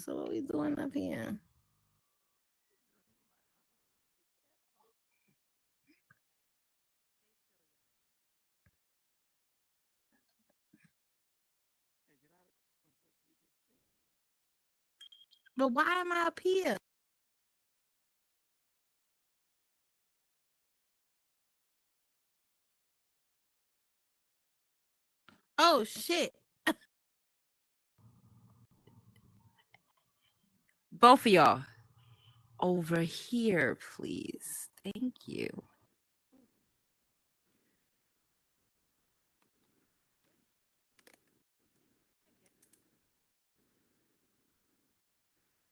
So what we doing up here? But why am I up here? Oh shit. Both of y'all. Over here, please. Thank you.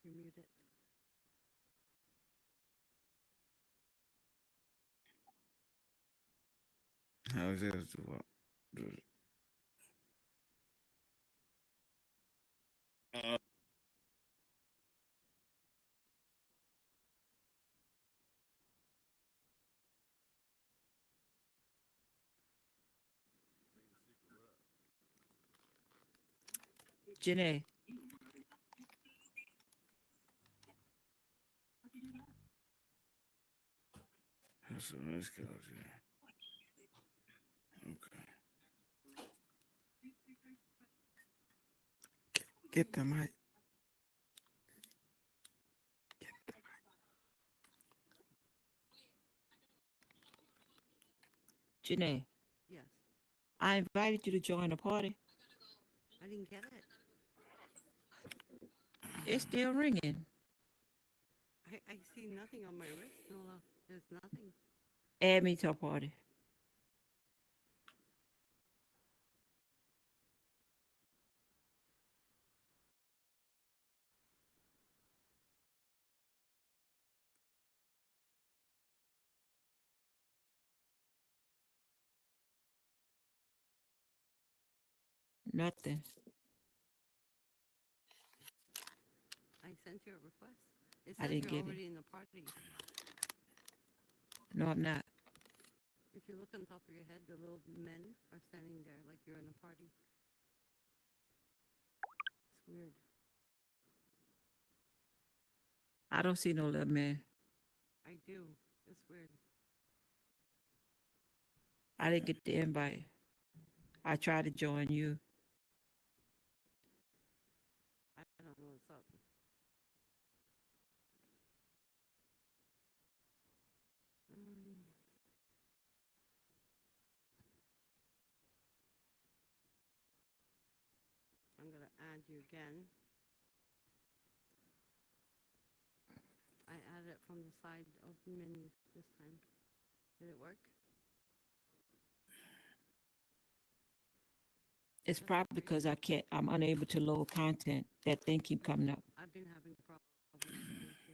You're muted. How's this? What? Janae. So let's go there. Okay. Get the mic. Janae. Yes. I invited you to join the party. I didn't get it. It's still ringing. I see nothing on my wrist. No, there's nothing. Add me to a party. Nothing. I sent you a request. It I says didn't you're get it. already in the party. No, I'm not. If you look on top of your head, the little men are standing there like you're in a party. It's weird. I don't see no little man. I do. It's weird. I didn't get the invite. I tried to join you. I don't know what's up. Mm, I'm gonna add you again. I added it from the side of the menu this time. Did it work? It's That's probably weird. because I'm unable to load content. That thing keep coming up. I've been having problems today too.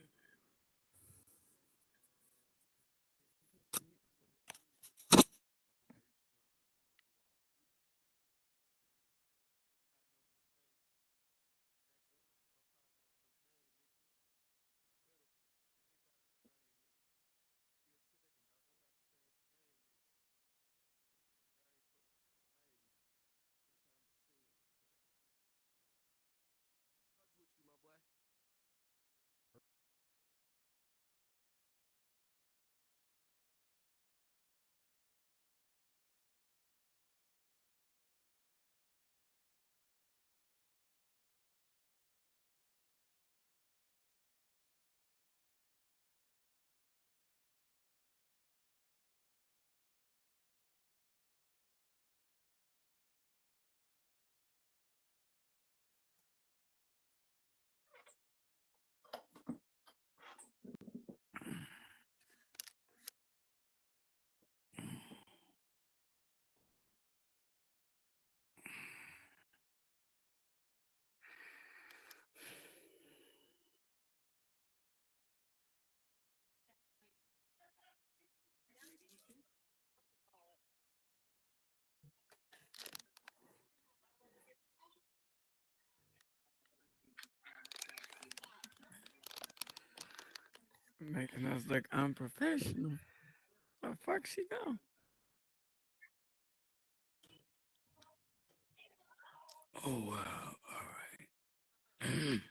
Making us look unprofessional. Where the fuck she go? Oh wow. All right.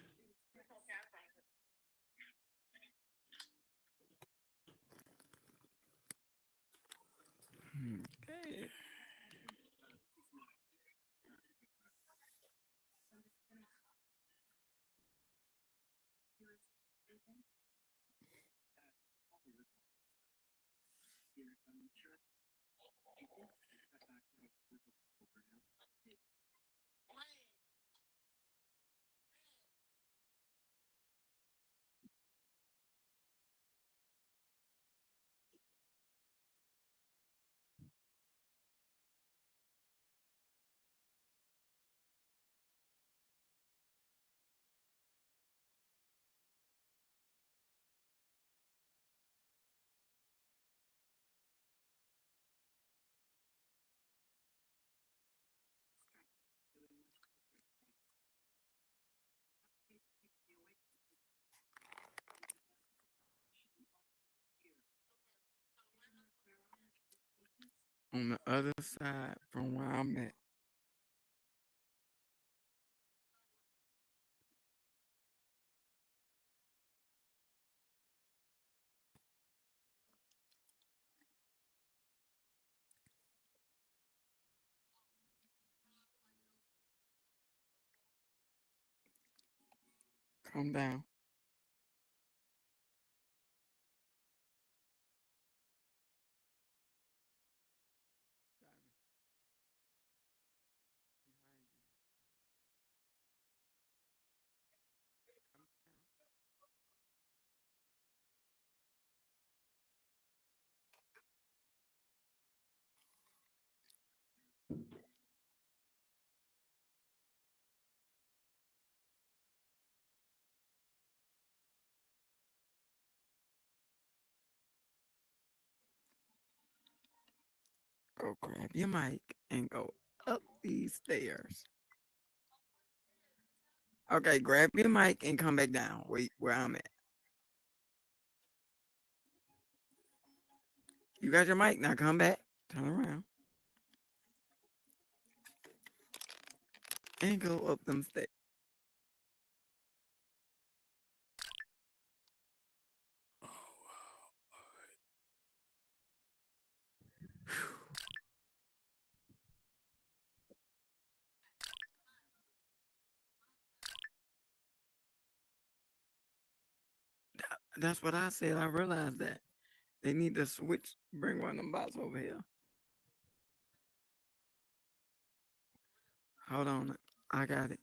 On the other side from where I'm at. Come down. Go grab your mic and go up these stairs. Okay, grab your mic and come back down where I'm at. You got your mic, now come back. Turn around. And go up them stairs. That's what I said. I realized that. They need to switch, bring one of them bots over here. Hold on. I got it.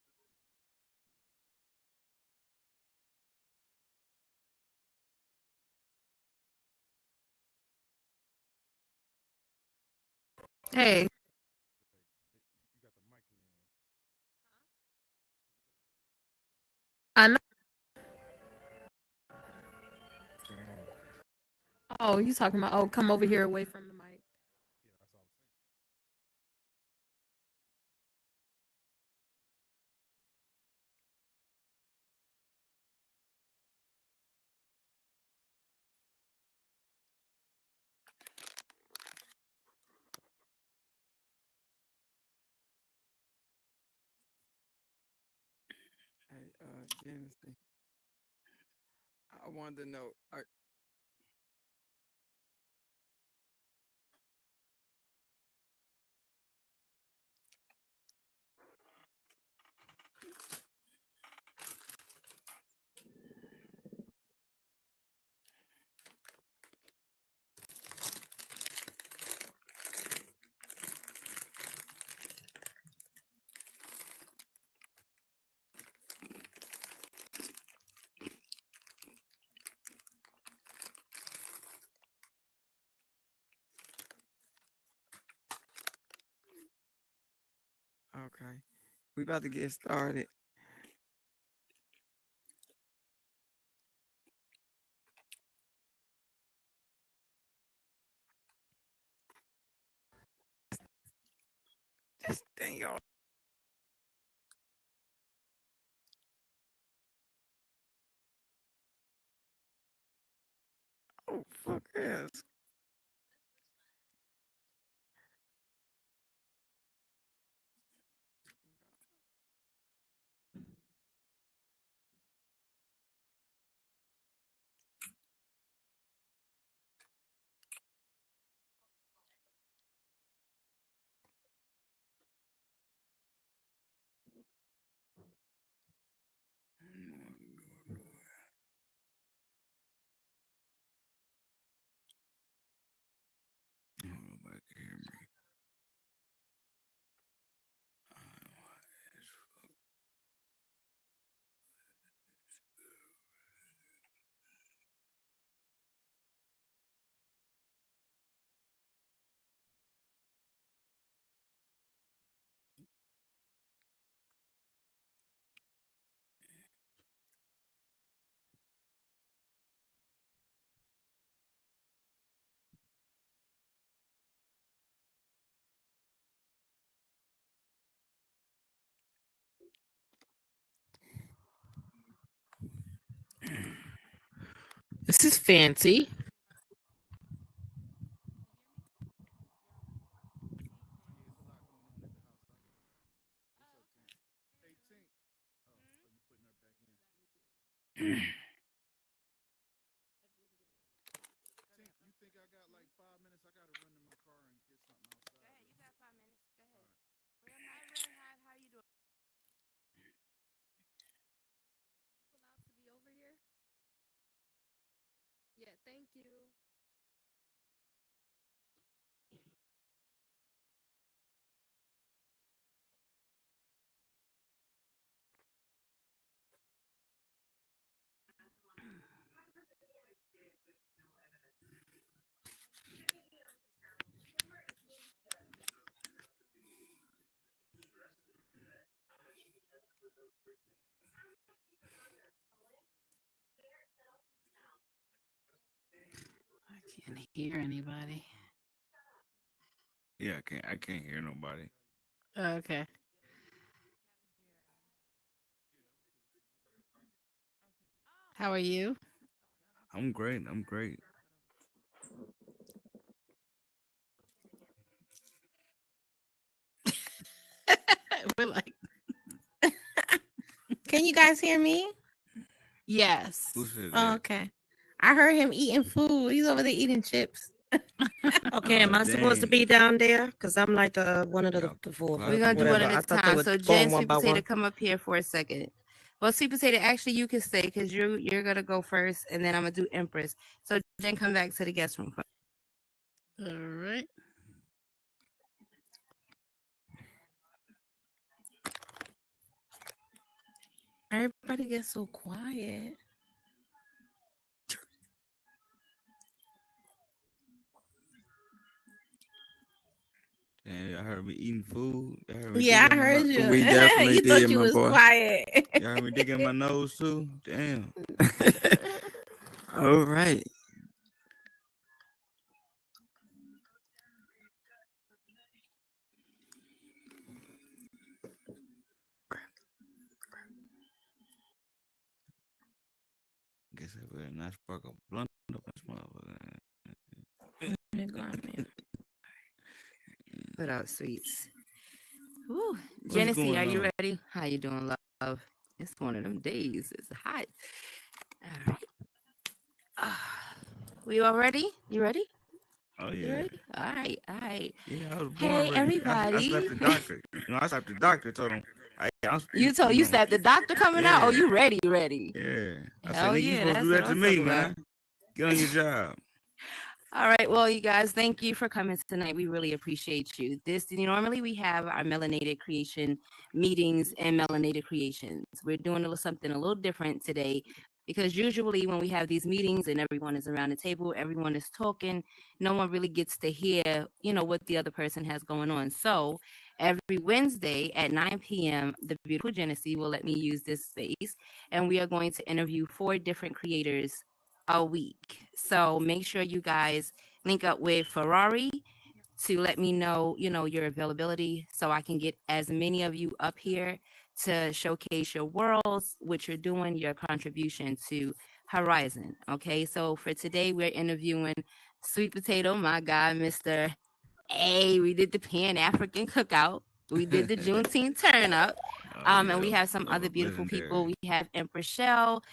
Hey. I know. Oh, you talking about? Oh, come over here away from the mic. Hey, Genesee. I wanted to know. Okay, we about to get started. This thing, y'all. Oh, fuck ass. This is fancy. Allowed to be over here? Yeah, thank you. I can't hear anybody. Yeah, I can't hear nobody. Okay. How are you? I'm great. I'm great. We're like, can you guys hear me? Yes. Who said Oh, that? okay. I heard him eating food. He's over there eating chips. Okay, am I supposed to Dang. be down there? Because I'm like the one of the, Yeah, the fourth. clap We're gonna do whatever. one I at a thought they time. were So going Jen, one Sweet by Potato, one. come up here for a second. Well, Sweet Potato, actually you can stay because you're gonna go first, and then I'm gonna do Empress. So Jen, come back to the guest room. All right. Everybody gets so quiet. Damn, y'all heard me eating food. Y'all heard me Yeah, I digging my heard nose. you. We definitely You thought did, you my was boy. quiet. Y'all heard me digging my nose too. Damn. All right. Guess I better not spark a blunt up this motherfucker. Put out sweets. Woo. What's Genesee, going are you on? ready? How you doing, love? It's one of them days. It's hot. All right. We all ready? You ready? Oh You yeah. ready? All right. All right. Yeah, I was born Hey, ready. I everybody. slapped the doctor. I slapped the doctor. Told him, You told you said the doctor coming out. Oh, Yeah. you ready? Ready? Yeah. I said, Hell nigga, you yeah, supposed to that's do what that to I'm me, talking about. man. Get on your job. All right. Well, you guys, thank you for coming tonight. We really appreciate you. Normally we have our melanated creation meetings and melanated creations. We're doing something a little different today because usually when we have these meetings and everyone is around the table, everyone is talking, no one really gets to hear, what the other person has going on. So every Wednesday at 9 p.m., the beautiful Genesee will let me use this space, and we are going to interview 4 different creators a week. So make sure you guys link up with Ferrari to let me know, your availability so I can get as many of you up here to showcase your worlds, what you're doing, your contribution to Horizon. Okay, so for today, we're interviewing Sweet Potato, my guy, Mr. A. We did the Pan African Cookout. We did the Juneteenth turn up. And we have some other beautiful people. We have Empress Shell.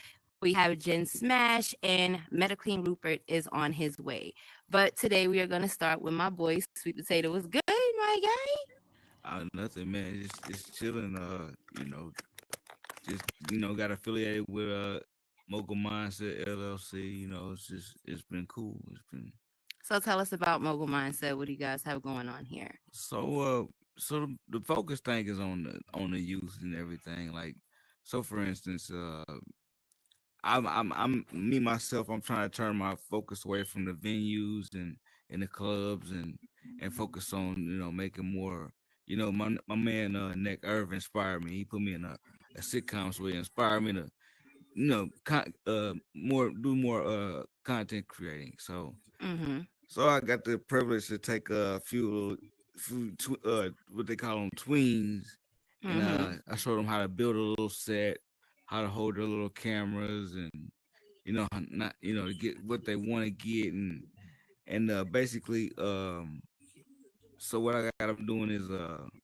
We have Jen Smash, and Metaclean Rupert is on his way. But today we are going to start with my boy, Sweet Potato. Was good, my guy? Nothing, man. Just chilling. Got affiliated with Mogul Mindset LLC. It's been cool. So tell us about Mogul Mindset. What do you guys have going on here? So the focus thing is on the youth and everything. Like, so for instance, I'm me myself. I'm trying to turn my focus away from the venues and the clubs and focus on making more. My man Nick Irv inspired me. He put me in a sitcom, so he inspired me to more content creating. So Mm-hmm. so I got the privilege to take a what they call them tweens, and Mm-hmm. I showed them how to build a little set, how to hold their little cameras, and not to get what they want to get, and basically so what I got them doing is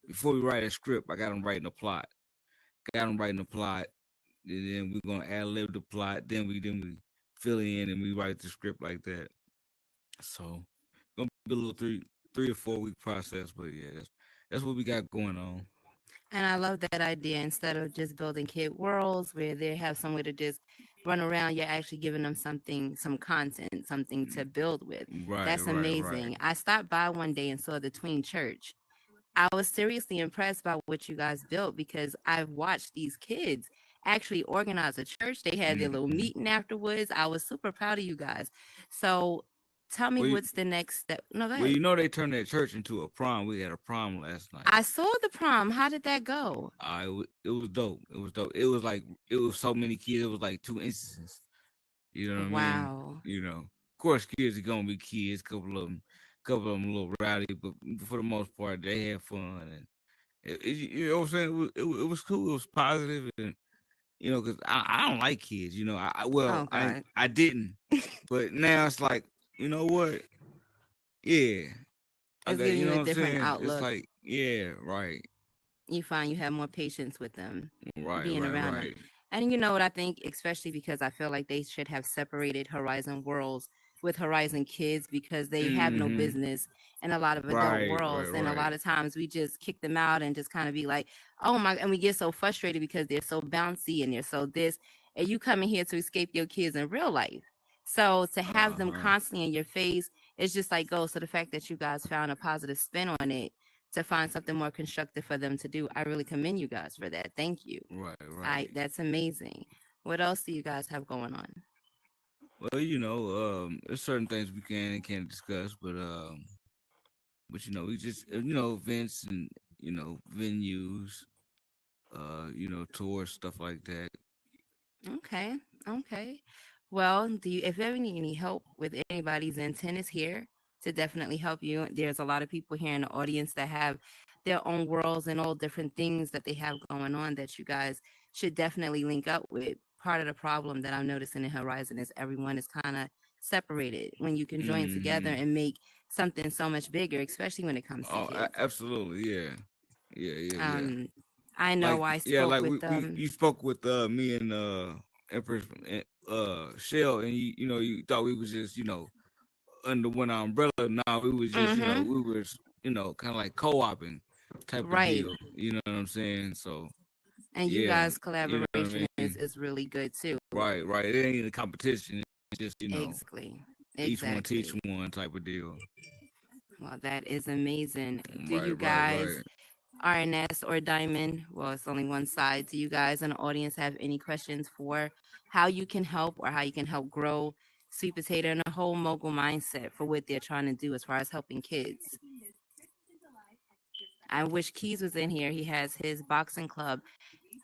before we write a script, I got them writing a plot. Got them writing a plot, and then we're gonna ad lib the plot. Then we fill in and we write the script like that. So gonna be a little 3 or 4 week process, but yeah, that's what we got going on. And I love that idea. Instead of just building kid worlds where they have somewhere to just run around, you're actually giving them something, some content, something to build with. Right, That's right, amazing. right. I stopped by one day and saw the Tween Church. I was seriously impressed by what you guys built because I've watched these kids actually organize a church. They had their little Mhm. meeting afterwards. I was super proud of you guys. So tell me Well, what's the next step. No, go Well, ahead. they turned that church into a prom. We had a prom last night. I saw the prom. How did that go? It was dope. It was dope. It was like it was so many kids. It was like 2 instances. You know what I mean? Wow. Of course, kids are gonna be kids. Couple of them a little rowdy, but for the most part, they had fun. And you know what I'm saying? It was cool. It was positive, and because I don't like kids. Oh God. I didn't, but now it's like, you know what? Yeah, It's okay, giving you you know a what I'm different saying? It's outlook. like, yeah, right, You find you have more patience with them, right, being right, around them. right. And you know what I think, especially because I feel like they should have separated Horizon Worlds with Horizon Kids because they have no Mm-hmm. business in a lot of adult Right, worlds. right, And a right. lot of times we just kick them out and just kind of be like, oh my, and we get so frustrated because they're so bouncy and they're so this, and you come in here to escape your kids in real life. So to have them Uh-huh. constantly in your face, it's just like goes to the fact that you guys found a positive spin on it to find something more constructive for them to do. I really commend you guys for that. Thank you. Right, right. That's amazing. What else do you guys have going on? Well, there's certain things we can and can't discuss, but we just events and venues, tours, stuff like that. Okay. Okay. Well, do you if you ever need any help with anybody's intent is here to definitely help you. There's a lot of people here in the audience that have their own worlds and all different things that they have going on that you guys should definitely link up with. Part of the problem that I'm noticing in Horizon is everyone is kind of separated when you can join together Mm-hmm. and make something so much bigger, especially when it comes to Oh, kids. absolutely, yeah, yeah. Um, I Like, know I yeah, spoke like with you spoke with me and Empress Shell, and you thought we was just under one umbrella. Now we was just mm-hmm, we was kind of like co-oping type of right. deal. You know what I'm saying? So And you yeah, guys' you know what collaboration I mean. is really good too. Right, right. It ain't a competition. It's just Exactly. each one teach Exactly. one type of deal. Well, that is amazing. Do Right, you right, guys, right. RNS or Diamond, well, it's only one side. Do you guys in the audience have any questions for how you can help or how you can help grow Sweet Potato and the whole mogul mindset for what they're trying to do as far as helping kids? I wish Keys was in here. He has his boxing club.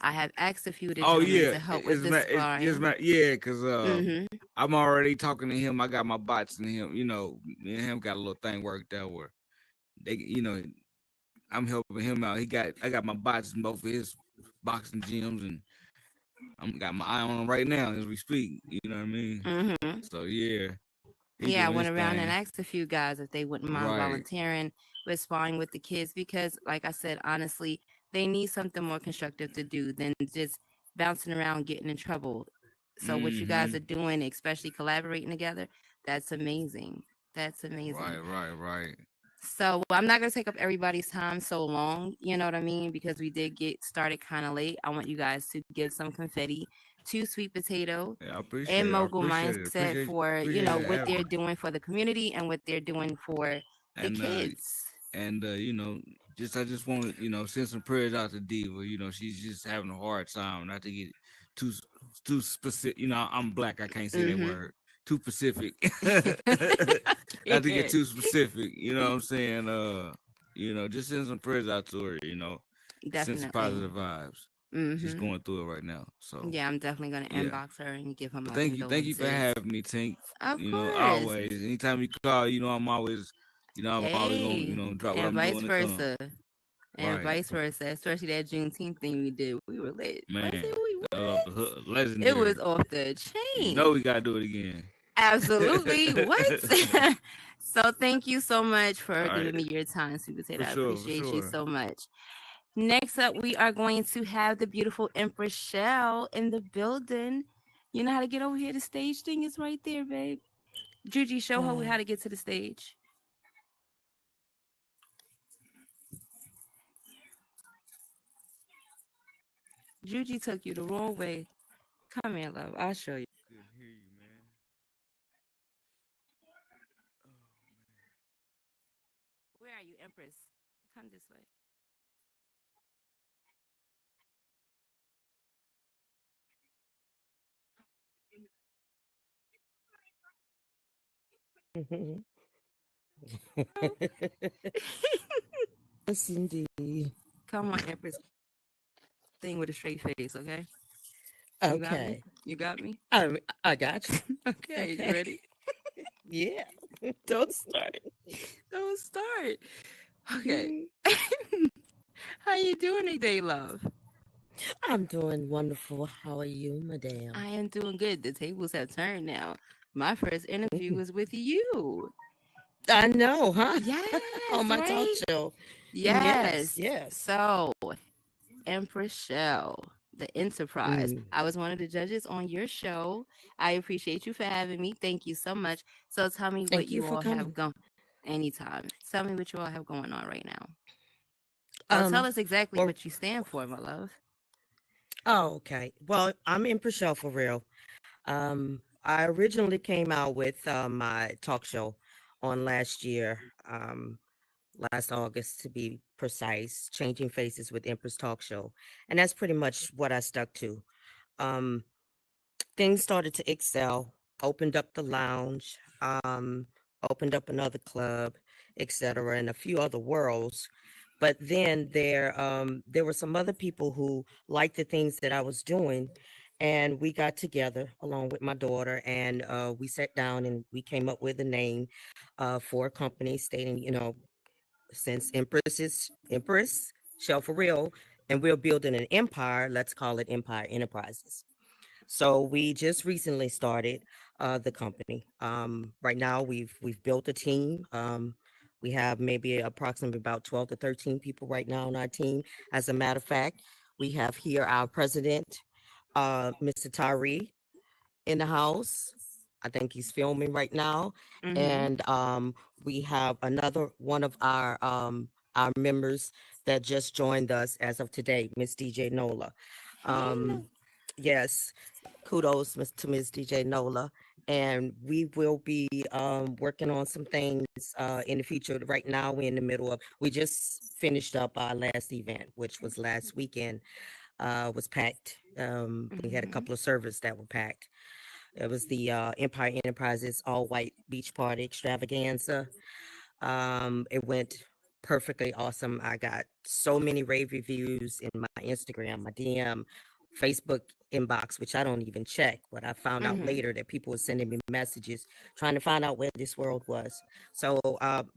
I have asked a few of the Oh gentlemen yeah, to help with the sparring. yeah, cause Mm-hmm. I'm already talking to him. I got my bots and him. Me and him got a little thing worked out where they, I'm helping him out. I got my bots in both of his boxing gyms, and I'm got my eye on him right now as we speak. You know what I mean? Mm-hmm. So yeah, he Yeah, I doing went his around and thing. asked a few guys if they wouldn't mind Right. volunteering with sparring with the kids because, like I said, honestly, they need something more constructive to do than just bouncing around getting in trouble. So what you guys Mm-hmm. are doing, especially collaborating together, that's amazing. That's amazing. Right, right, right. So I'm not gonna take up everybody's time so long, you know what I mean? Because we did get started kind of late. I want you guys to give some confetti to Sweet Potato Yeah, I appreciate and it. I Mogul appreciate it. Mindset for Appreciate you what having they're me. doing for the community and what they're doing for the And kids. I just want to send some prayers out to Diva. She's just having a hard time. Not to get too too specific. I'm black. I can't say that Mm-hmm. word. Too specific. I Not to get can't. too specific. You know what I'm saying? Just send some prayers out to her. Send some Definitely. positive vibes. She's Mm-hmm. going through it right now. So Yeah, I'm definitely gonna yeah. inbox her and give her But my thank you for condolences. having me, Tink. Of course. Always. Anytime you call, I'm always Hey, gonna drop what and I'm vice doing and come. versa. And Right, vice versa, especially that Juneteenth thing we did. We were lit. I said man. we Off the hook. It Legendary. was off the You chain. know we gotta do it again. Absolutely. What? So thank you so much for All giving right. me your time, Super Ted. For I sure, for appreciate you sure. so much. Next up, we are going to have the beautiful Empress Shell in the building. You know how to get over here? The stage thing is right there, babe. Juji, show her how to get to the stage. Juji took you the wrong way. Come here, love. I'll show you. Good to hear you, man. Where are you, Empress? Come this way. Yes, indeed. Come on, Empress. Thing with a straight face, okay? You got me? Okay. You got me? I got you. Okay, you Okay. ready? Yeah. Don't start. Don't start. Okay. Mm. How you doing today, love? I'm doing wonderful. How are you, madam? I am doing good. The tables have turned now. My first interview was with you. I know, huh? Yes, On my talk right? show. Yes. Yes. So, Empress Shell, the Enterprise. Mm. I was one of the judges on your show. I appreciate you for having me. Thank you so much. So tell me what Thank you you for all have coming. going anytime. Tell me what you all have going on right now. Oh, tell us exactly Well, what you stand for, my love. oh, okay. Well, I'm in Purcell for real. I originally came out with my talk show on last year, last August to be precise, Changing Faces with Empress Talk Show. And that's pretty much what I stuck to. Um, Things started to excel, opened up the lounge, opened up another club, etc., and a few other worlds. But then there were some other people who liked the things that I was doing, and we got together along with my daughter, and we sat down and we came up with a name for a company, stating, since Empress is Empress, Shell for real, and we're building an empire, let's call it Empire Enterprises. So we just recently started the company. Right now, we've built a team. We have maybe approximately about 12 to 13 people right now on our team. As a matter of fact, we have here our president, Mr. Tyree, in the house. I think he's filming right now, Mm-hmm. and we have another one of our members that just joined us as of today, Miss DJ Nola. Um, yes, kudos to Ms. DJ Nola. And we will be working on some things in the future. Right now, we're in the middle of, we just finished up our last event, which was last weekend, was packed. We had a Mm-hmm. couple of servers that were packed. It was the Empire Enterprises All White Beach Party Extravaganza. It went perfectly awesome. I got so many rave reviews in my Instagram, my DM, Facebook inbox, which I don't even check, but I found out Mm-hmm. later that people were sending me messages trying to find out where this world was. So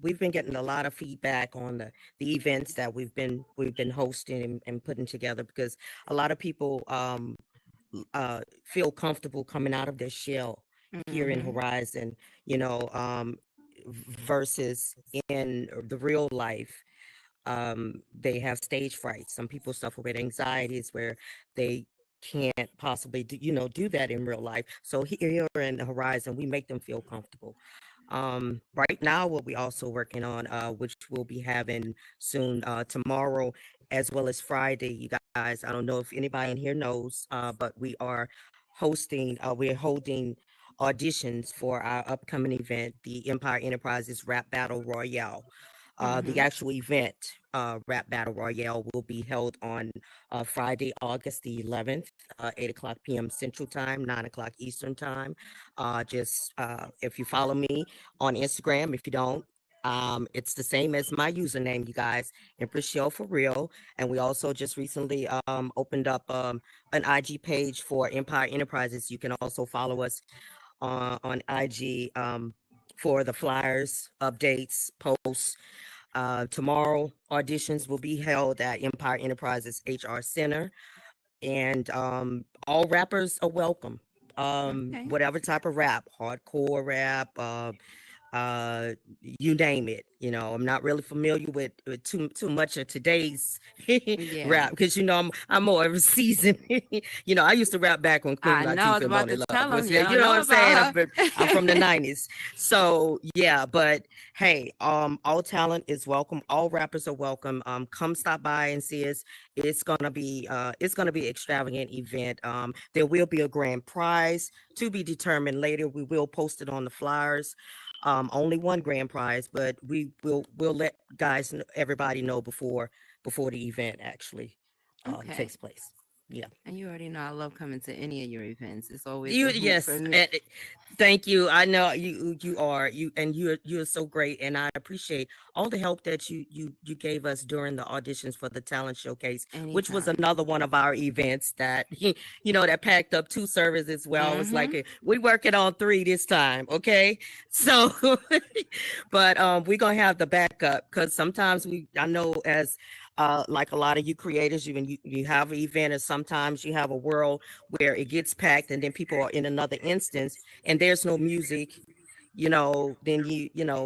we've been getting a lot of feedback on the events that we've been hosting and putting together, because a lot of people feel comfortable coming out of their shell here in Mm-hmm. Horizon, you know, versus in the real life. They have stage fright. Some people suffer with anxieties where they can't possibly do that in real life. So here in the Horizon, we make them feel comfortable. Right now, what we also working on, which we'll be having soon, tomorrow as well as Friday, you guys. I don't know if anybody in here knows, but we're holding auditions for our upcoming event, the Empire Enterprises Rap Battle Royale. The Mm-hmm. actual event, Rap Battle Royale, will be held on Friday, August the 11th, 8 o'clock p.m. Central Time, 9 o'clock Eastern Time. Just if you follow me on Instagram, if you don't, it's the same as my username, you guys, Empress Shell for real. And we also just recently opened up an IG page for Empire Enterprises. You can also follow us on IG for the flyers, updates, posts. Tomorrow, auditions will be held at Empire Enterprises HR Center. And all rappers are welcome. Okay. Whatever type of rap, hardcore rap, you name it. I'm not really familiar with too much of today's Yeah. rap because I'm more of a seasoned. I used to rap back when Queen I know. I was Latifah and about Money to Love tell was him. here. You You know know what I'm saying? about her. I'm from the '90s, so yeah. But hey, all talent is welcome. All rappers are welcome. Come stop by and see us. It's gonna be extravagant event. There will be a grand prize to be determined later. We will post it on the flyers. Only one grand prize, but we'll let everybody know before the event actually Okay. takes place. Yeah. And you already know I love coming to any of your events. It's always You a hoot yes, for me. thank you. I know you're so great, and I appreciate all the help that you gave us during the auditions for the talent showcase, which was Anytime. another one of our events that that packed up 2 servers as well. It's like Mhm. we working on 3 this time, okay? So, but we're gonna have the backup because sometimes I know as like a lot of you creators, you have an event, and sometimes you have a world where it gets packed and then people are in another instance and there's no music, then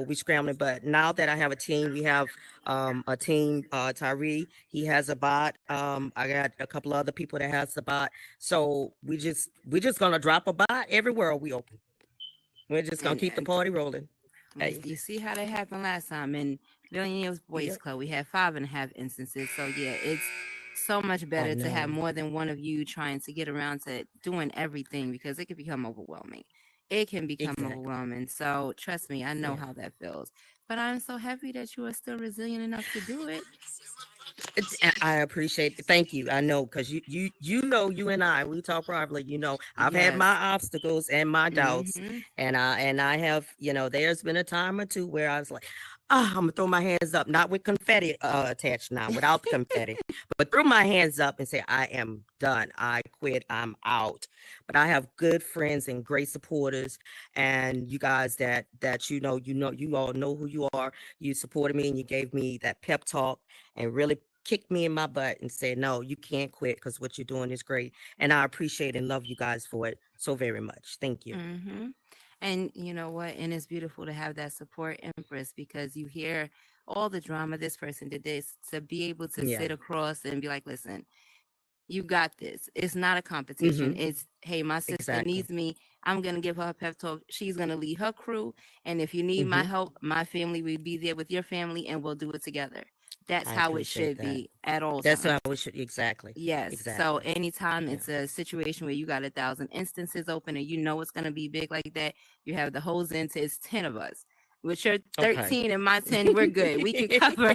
we scrambling. But now that I have a team, we have a team, Tyree, he has a bot. I got a couple other people that has the bot. So we're just gonna drop a bot everywhere we open. We're just gonna keep the And party rolling. Hey. you see how that happened last time in Billionaires Boys Yep. Club. We had 5.5 instances. So yeah, it's so much better to have know. more than one of you trying to get around to doing everything because it can become overwhelming. It can become Exactly. overwhelming. So trust me, I know Yeah. how that feels. But I'm so happy that you are still resilient enough to do it. I appreciate it. Thank you. I know because you and I we talk privately. I've had Yes. my obstacles and my doubts, Mhm. and I have there's been a time or two where I was like, I'm gonna throw my hands up, not with confetti attached now, without the confetti, but throw my hands up and say I am done. I quit. I'm out. But I have good friends and great supporters, and you guys that you all know who you are. You supported me and you gave me that pep talk and really kicked me in my butt and said, no, you can't quit because what you're doing is great. And I appreciate and love you guys for it so very much. Thank you. Mm-hmm. And you know what? And it's beautiful to have that support, Empress, because you hear all the drama. This person did this to be able to Yeah. sit across and be like, listen, you got this. It's not a competition. Mhm. It's, hey, my sister Exactly. needs me. I'm going to give her a pep talk. She's going to lead her crew. And if you need my Mhm. help, my family will be there with your family and we'll do it together. That's I how it appreciate should that. be at all That's times. how we should exactly. Yes. So Exactly. anytime Yeah. it's a situation where you got 1,000 instances open and you know it's going to be big like that, you have the whole into it's 10 of us. With your Okay. 13 and my 10, we're good. We can cover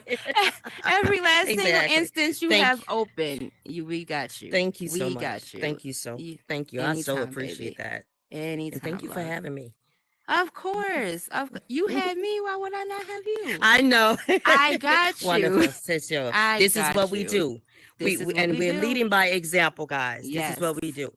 every last single Exactly. instance you Thank have open. We got you. Thank you so We much. got you. Thank you so. You- Thank you. I so Anytime, appreciate baby. that. Anytime, And thank you for love. having me. Of course. You had me. Why would I not have you? I know. I got you. Wonderful. Sister. I This is got what we you. do. This is what And we we're do. leading by example, guys. This Yes. is what we do.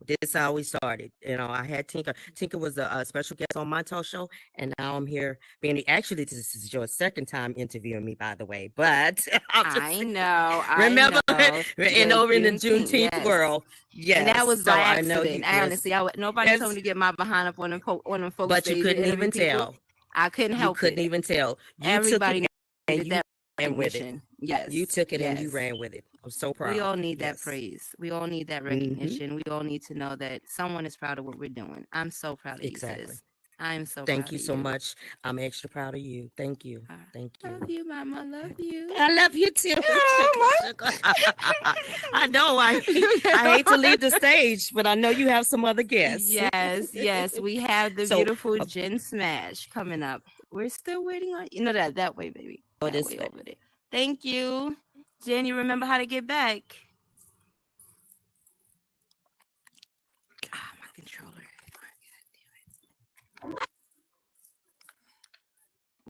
This is how we started. I had Tinker. Tinker was a special guest on my talk show, and now I'm here. Actually, this is your second time interviewing me, by the way. But I know. remember, I know. and over in the Juneteenth, Juneteenth yes. world, yes. And that was so by I know accident. you. Honestly, nobody Yes. told me to get my behind up on them folks. But you couldn't even tell. I couldn't help You couldn't it. even tell. You Everybody took it and needed you that ran with it. recognition. Yes. You took it and you yes. ran with it. I'm so proud. We all need that Yes. praise. We all need that Mhm. recognition. We all need to know that someone is proud of what we're doing. I'm so proud of Exactly. you, sis. I'm so Thank proud you of so much. I'm extra proud of you. Thank you. Thank you. Love you, Mama. Love you. I love you too. Oh, I know. I hate to leave the stage, but I know you have some other guests. Yes. We have the So, beautiful Jen Smash coming up. We're still waiting on that way, baby. Oh, That this way way. over there. Thank you, Jen. You remember how to get back? Ah, my controller.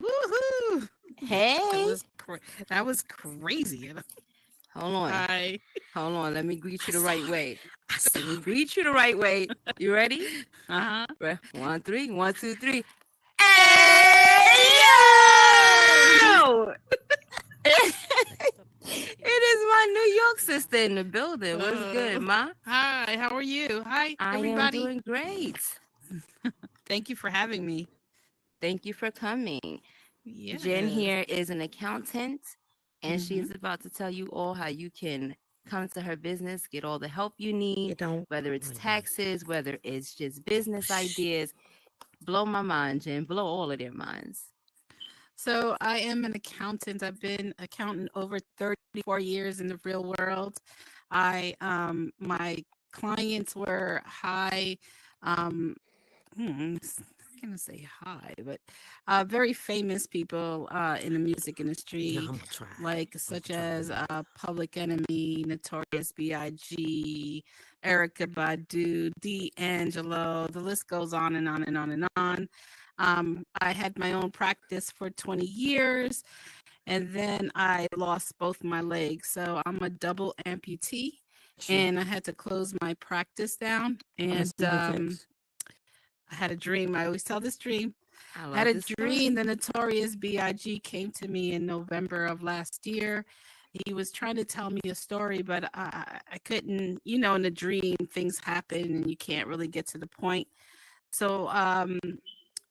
Woohoo! Hey, That was crazy. hold on. Hi. Hold on. Let me greet you the right way. Let me greet you the right way. You ready? Uh-huh. Right. 1, 3. 1, 2, 3. Yo! It is my New York dog sister in the building. What's good, Ma? Hi, how are you? Hi, I am everybody. doing great. Thank you for having me. Thank you for coming. Yeah. Jen here is an accountant, and she Mhm. is about to tell you all how you can come to her business, get all the help you need, You don't. whether it's Wait a minute. taxes, whether it's just business ideas. Blow my mind, Jen. Blow all of their minds. So I am an accountant. I've been accountant over 34 years in the real world. My clients were high, I'm gonna say high, but very famous people in the music No, industry, I'm gonna try. like such as Public Enemy, Notorious B.I.G., Erica Badu, D'Angelo. The list goes on and on and on and on. I had my own practice for 20 years, and then I lost both my legs. So I'm a double amputee, and I had to close my practice down. And I had a dream. I always tell this dream. I had a dream. The Notorious B.I.G. came to me in November of last year. He was trying to tell me a story, but I couldn't. You know, in a dream, things happen, and you can't really get to the point. So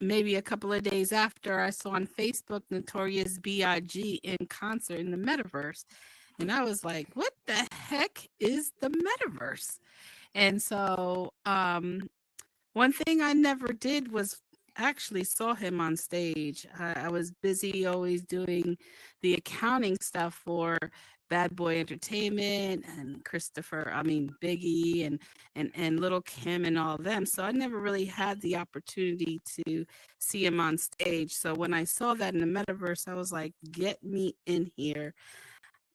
maybe a couple of days after, I saw on Facebook Notorious B.I.G. in concert in the metaverse. And I was like, what the heck is the metaverse? And so one thing I never did was actually saw him on stage. I was busy always doing the accounting stuff for Bad Boy Entertainment and Biggie and Little Kim and all of them. So I never really had the opportunity to see him on stage. So when I saw that in the metaverse, I was like, get me in here,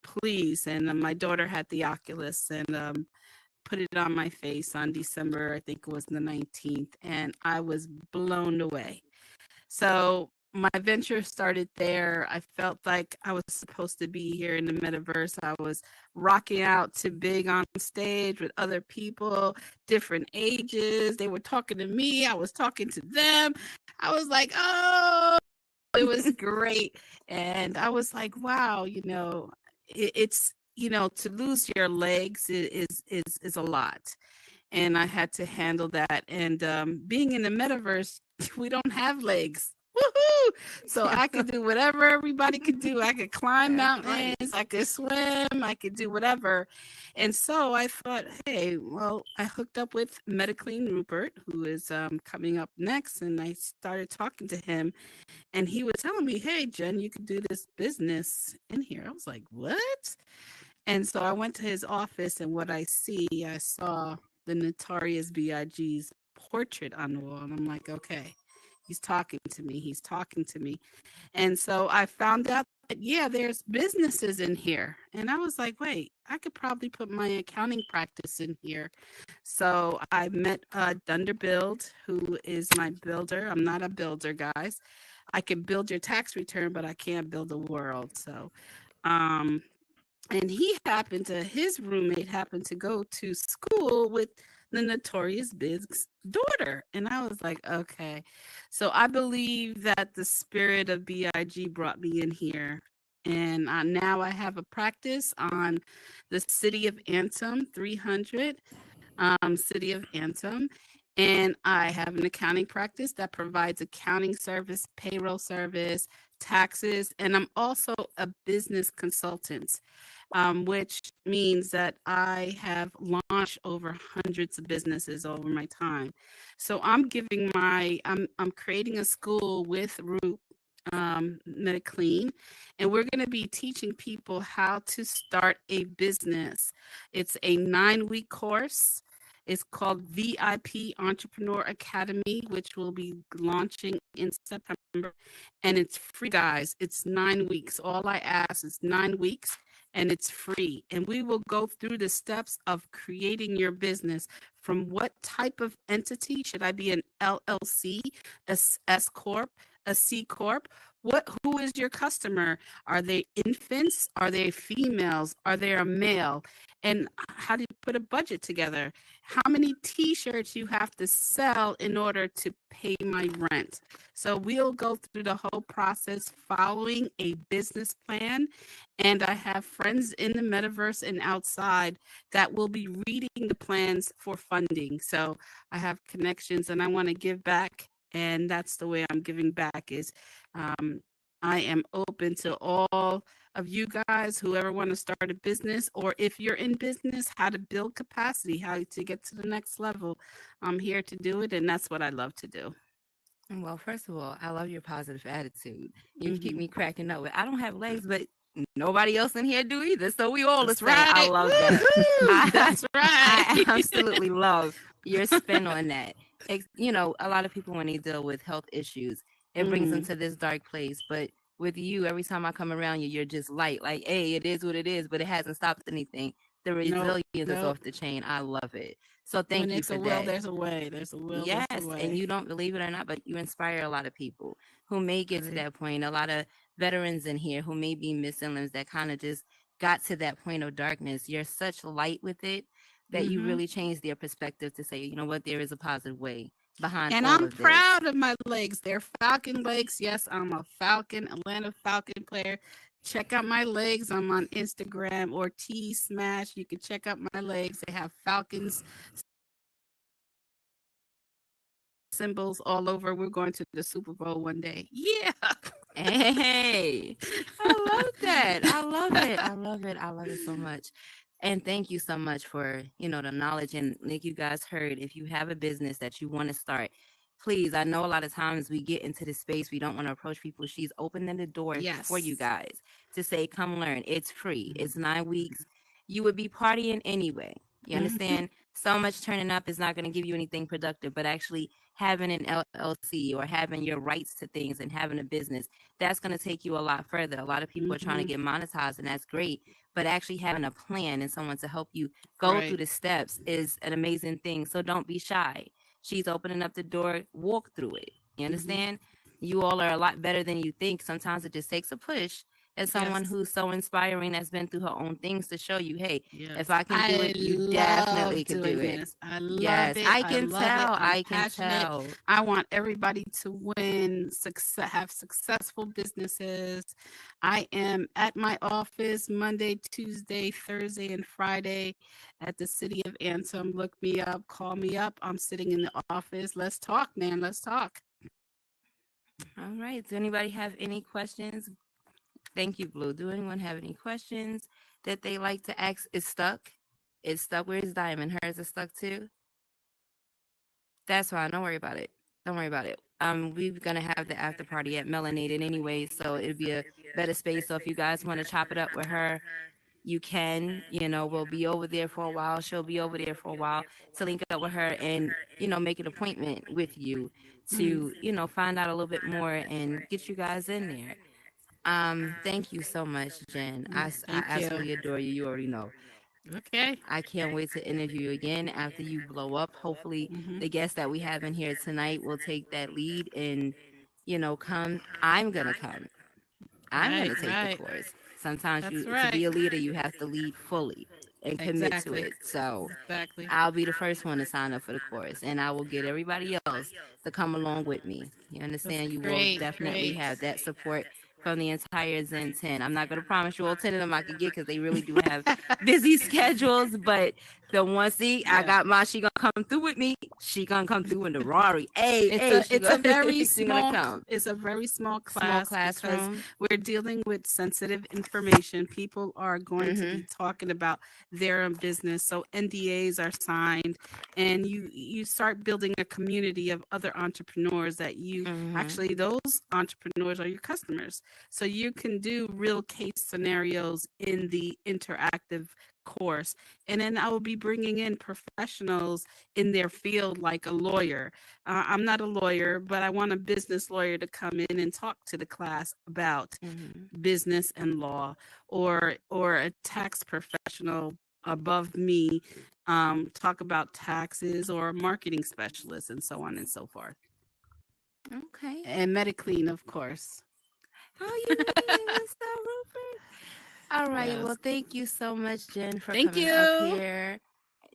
please. And my daughter had the Oculus and put it on my face on December, I think it was the 19th, and I was blown away. So my venture started there. I felt like I was supposed to be here in the metaverse. I was rocking out to big on stage with other people, different ages. They were talking to me. I was talking to them. I was like, oh, it was great. And I was like, wow, it's to lose your legs is a lot, and I had to handle that. And being in the metaverse, we don't have legs. Woohoo! So I could do whatever everybody could do. I could climb mountains, I could swim, I could do whatever. And so I thought, hey, well, I hooked up with Mediclean Rupert, who is coming up next, and I started talking to him, and he was telling me, hey, Jen, you could do this business in here. I was like, what? And so I went to his office, and what I saw the Notorious B.I.G.'s portrait on the wall. And I'm like, okay, he's talking to me. He's talking to me. And so I found out that, yeah, there's businesses in here. And I was like, wait, I could probably put my accounting practice in here. So I met Dunderbuild, who is my builder. I'm not a builder, guys. I can build your tax return, but I can't build a world. So, and his roommate happened to go to school with the Notorious Big's daughter. And I was like, okay. So I believe that the spirit of BIG brought me in here. And now I have a practice on the city of Anthem, 300, city of Anthem. And I have an accounting practice that provides accounting service, payroll service, taxes, and I'm also a business consultant, which means that I have launched over hundreds of businesses over my time. So I'm creating a school with Root Mediclean, and we're going to be teaching people how to start a business. It's a 9-week course. It's called VIP Entrepreneur Academy, which will be launching in September. And it's free, guys. It's 9 weeks. All I ask is 9 weeks, and it's free. And we will go through the steps of creating your business. From what type of entity? Should I be an LLC, a S Corp, a C Corp? who is your customer? Are they infants? Are they females? Are they a male? And how do you put a budget together? How many t-shirts you have to sell in order to pay my rent? So we'll go through the whole process following a business plan. And I have friends in the metaverse and outside that will be reading the plans for funding. So I have connections and I want to give back. And that's the way I'm giving back is I am open to all of you guys, whoever want to start a business, or if you're in business, how to build capacity, how to get to the next level. I'm here to do it, and that's what I love to do. Well, first of all, I love your positive attitude. You keep me cracking up with, I don't have legs, but nobody else in here do either. So we all the That's same. I right. love that. That's right. I absolutely love your spin on that. You know, a lot of people, when they deal with health issues, it brings them to this dark place. But with you, every time I come around you, you're just light. Like, hey, it is what it is, but it hasn't stopped anything. The resilience is off the chain. I love it. So thank When you it's for a will, that. there's a way. There's a will, Yes, there's a way. and you don't believe it or not, but you inspire a lot of people who may get to that point. A lot of veterans in here who may be missing limbs that kind of just got to that point of darkness. You're such light with it that you really changed their perspective to say, you know what, there is a positive way behind And all I'm of this. proud of my legs. They're Falcon legs. Yes, I'm a Falcon, Atlanta Falcon player. Check out my legs. I'm on Instagram or T Smash. You can check out my legs. They have Falcons symbols all over. We're going to the Super Bowl one day. Yeah. Hey, I love that. I love it. I love it. I love it so much. And thank you so much for, you know, the knowledge. And like you guys heard, if you have a business that you want to start, please, I know a lot of times we get into the space, we don't want to approach people. She's opening the door for you Yes. guys to say, come learn. It's free. It's 9 weeks. You would be partying anyway. You understand? So much turning up is not going to give you anything productive, but actually having an LLC or having your rights to things and having a business, that's going to take you a lot further. A lot of people are trying to get monetized, and that's great. But actually having a plan and someone to help you go through the steps is an amazing thing. So don't be shy. She's opening up the door, walk through it. You understand? You all are a lot better than you think. Sometimes it just takes a push as someone who's so inspiring, that's been through her own things, to show you, hey, if I can do it, you definitely can do it. I love Yes, it. I can love tell. It. I'm I can passionate. tell. I want everybody to win, have successful businesses. I am at my office Monday, Tuesday, Thursday, and Friday at the City of Anthem. Look me up, call me up. I'm sitting in the office. Let's talk, man. Let's talk. All right. Does anybody have any questions? Thank you, Blue. Do anyone have any questions that they like to ask? It's stuck. It's stuck. Where's Diamond? Hers is stuck too. That's fine. Don't worry about it. Don't worry about it. We're gonna have the after party at Melanated anyway, so it'd be a better space. So if you guys want to chop it up with her, you can. You know, we'll be over there for a while. She'll be over there for a while to link up with her and, you know, make an appointment with you to, you know, find out a little bit more and get you guys in there. Thank you so much, Jen. I absolutely adore you. You already know. Okay. I can't wait to interview you again after you blow up. Hopefully, the guests that we have in here tonight will take that lead and, you know, come. I'm gonna come. I'm gonna take the course. Sometimes to be a leader, you have to lead fully and commit to it. So I'll be the first one to sign up for the course, and I will get everybody else to come along with me. You understand? You will definitely have that support from the entire Zen 10. I'm not going to promise you all 10 of them I can get because they really do have busy schedules, but the one, see, I got my, she gonna come through with me. She gonna come through in the Rari. Hey, It's a very she gonna small. come. It's a very small Small class because classroom. we're dealing with sensitive information. People are going to be talking about their own business, so NDAs are signed, and you start building a community of other entrepreneurs that you actually, those entrepreneurs are your customers, so you can do real case scenarios in the interactive course. And then I will be bringing in professionals in their field, like a lawyer. I'm not a lawyer, but I want a business lawyer to come in and talk to the class about business and law, or a tax professional above me talk about taxes, or a marketing specialist, and so on and so forth. Okay. And MediClean, of course. Oh, you mean Mr. Rupert? All right. Yes. Well, thank you so much, Jen, for Thank coming up you. here.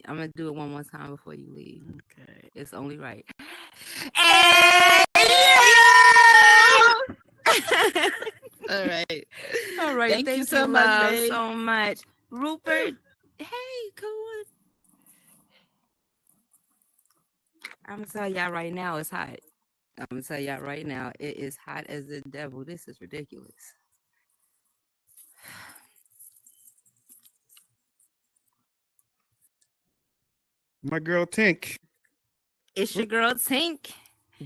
I'm gonna do it one more time before you leave. Okay. It's only right. All right. All right. Thank Thank you so much, love, babe. so much. Rupert, hey, come on. I'm gonna tell y'all right now, it's hot. I'm gonna tell y'all right now, it is hot as the devil. This is ridiculous. My girl Tink. It's your girl Tink.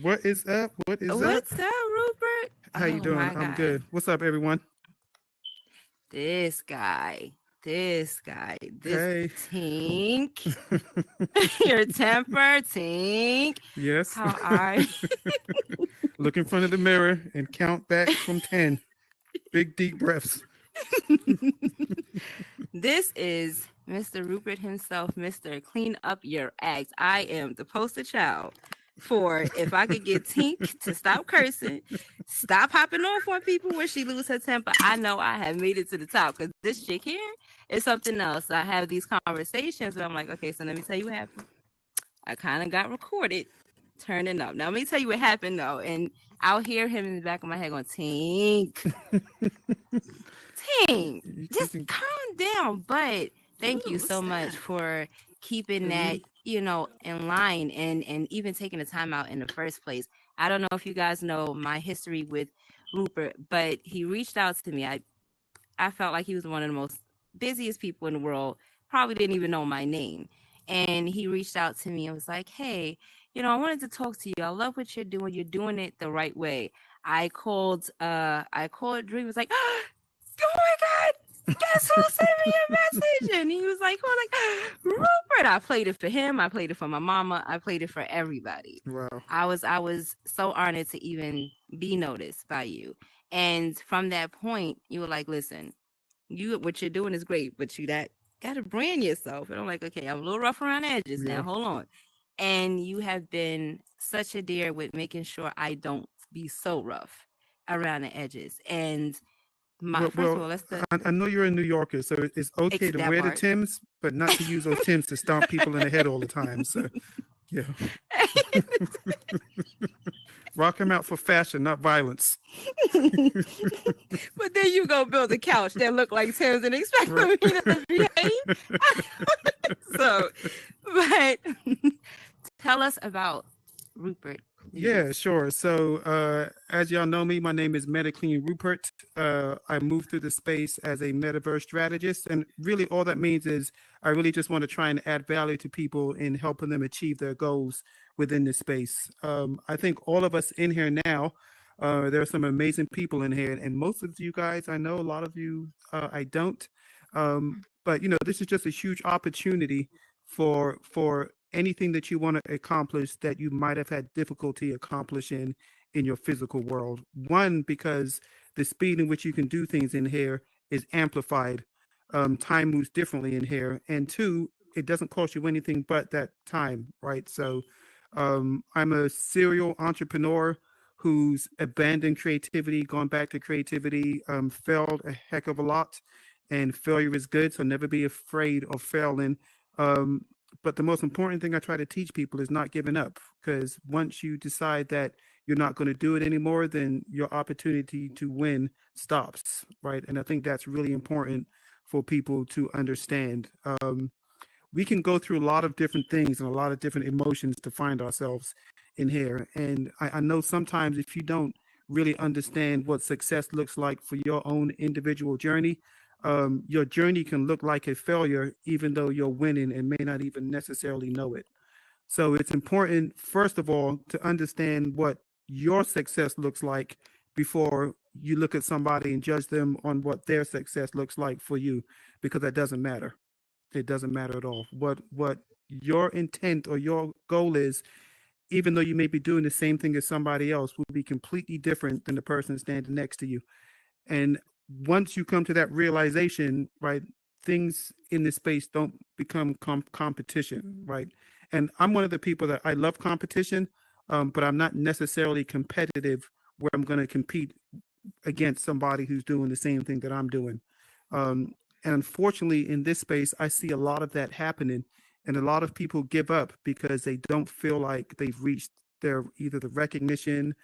What is up? What is up? What's up, Rupert? How you Oh, doing? my I'm God. good. What's up, everyone? This guy, this Hey. Tink. Your temper, Tink. Yes. How are you? Look in front of the mirror and count back from 10. Big deep breaths. This is Mr. Rupert himself, Mr. Clean Up Your Act. I am the poster child for if I could get Tink to stop cursing, stop hopping off on people when she lose her temper, I know I have made it to the top because this chick here is something else. I have these conversations where I'm like, okay, so let me tell you what happened. I kind of got recorded turning up. Now, let me tell you what happened though. And I'll hear him in the back of my head going, Tink. Tink, just calm down. But thank you so much for keeping that, in line and even taking the time out in the first place. I don't know if you guys know my history with Rupert, but he reached out to me. I felt like he was one of the most busiest people in the world, probably didn't even know my name. And he reached out to me and was like, hey, I wanted to talk to you. I love what you're doing. You're doing it the right way. I called Dream, was like, oh my God, guess who sent me a message? And he was like, Rupert. I played it for him. I played it for my mama. I played it for everybody. Wow. I was so honored to even be noticed by you. And from that point, you were like, listen, what you're doing is great, but you gotta brand yourself. And I'm like, okay, I'm a little rough around the edges now. Hold on. And you have been such a dear with making sure I don't be so rough around the edges. And first of all, I know you're a New Yorker, so it's okay to wear the Timbs, but not to use those Timbs to stomp people in the head all the time. So, yeah. Rock them out for fashion, not violence. But then you go build a couch that look like Tim's and expect me to behave. So, but tell us about Rupert. Yeah, sure. So, as y'all know me, my name is MetaClean Rupert. I moved through the space as a metaverse strategist, and really all that means is I really just want to try and add value to people in helping them achieve their goals within this space. I think all of us in here now, there are some amazing people in here, and most of you guys I know, a lot of you I don't. But this is just a huge opportunity for anything that you want to accomplish that you might have had difficulty accomplishing in your physical world. One, because the speed in which you can do things in here is amplified. Time moves differently in here. And two, it doesn't cost you anything but that time, right? So I'm a serial entrepreneur who's abandoned creativity, gone back to creativity, failed a heck of a lot. And failure is good, so never be afraid of failing. But the most important thing I try to teach people is not giving up, because once you decide that you're not going to do it anymore, then your opportunity to win stops, right? And I think that's really important for people to understand. We can go through a lot of different things and a lot of different emotions to find ourselves in here. And I know sometimes if you don't really understand what success looks like for your own individual journey, your journey can look like a failure, even though you're winning and may not even necessarily know it. So it's important, first of all, to understand what your success looks like before you look at somebody and judge them on what their success looks like for you, because that doesn't matter. It doesn't matter at all. What your intent or your goal is, even though you may be doing the same thing as somebody else, will be completely different than the person standing next to you. And once you come to that realization, right, things in this space don't become competition, right? And I'm one of the people that I love competition, but I'm not necessarily competitive where I'm going to compete against somebody who's doing the same thing that I'm doing. And unfortunately, in this space, I see a lot of that happening, and a lot of people give up because they don't feel like they've reached their either the recognition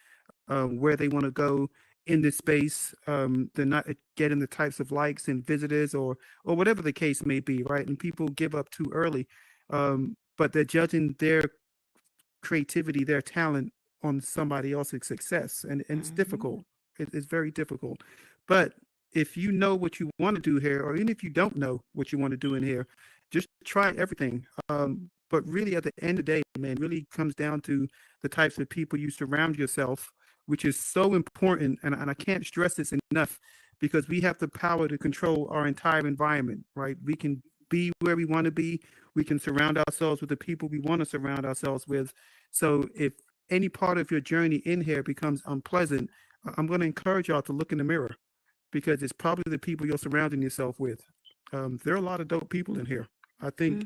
where they want to go in this space. They're not getting the types of likes and visitors or whatever the case may be, right? And people give up too early, but they're judging their creativity, their talent on somebody else's success, and it's difficult. It's very difficult. But if you know what you want to do here, or even if you don't know what you want to do in here, just try everything. But really, at the end of the day, man, really comes down to the types of people you surround yourself, which is so important. And I can't stress this enough because we have the power to control our entire environment, right? We can be where we want to be. We can surround ourselves with the people we want to surround ourselves with. So if any part of your journey in here becomes unpleasant, I'm going to encourage y'all to look in the mirror because it's probably the people you're surrounding yourself with. There are a lot of dope people in here. I think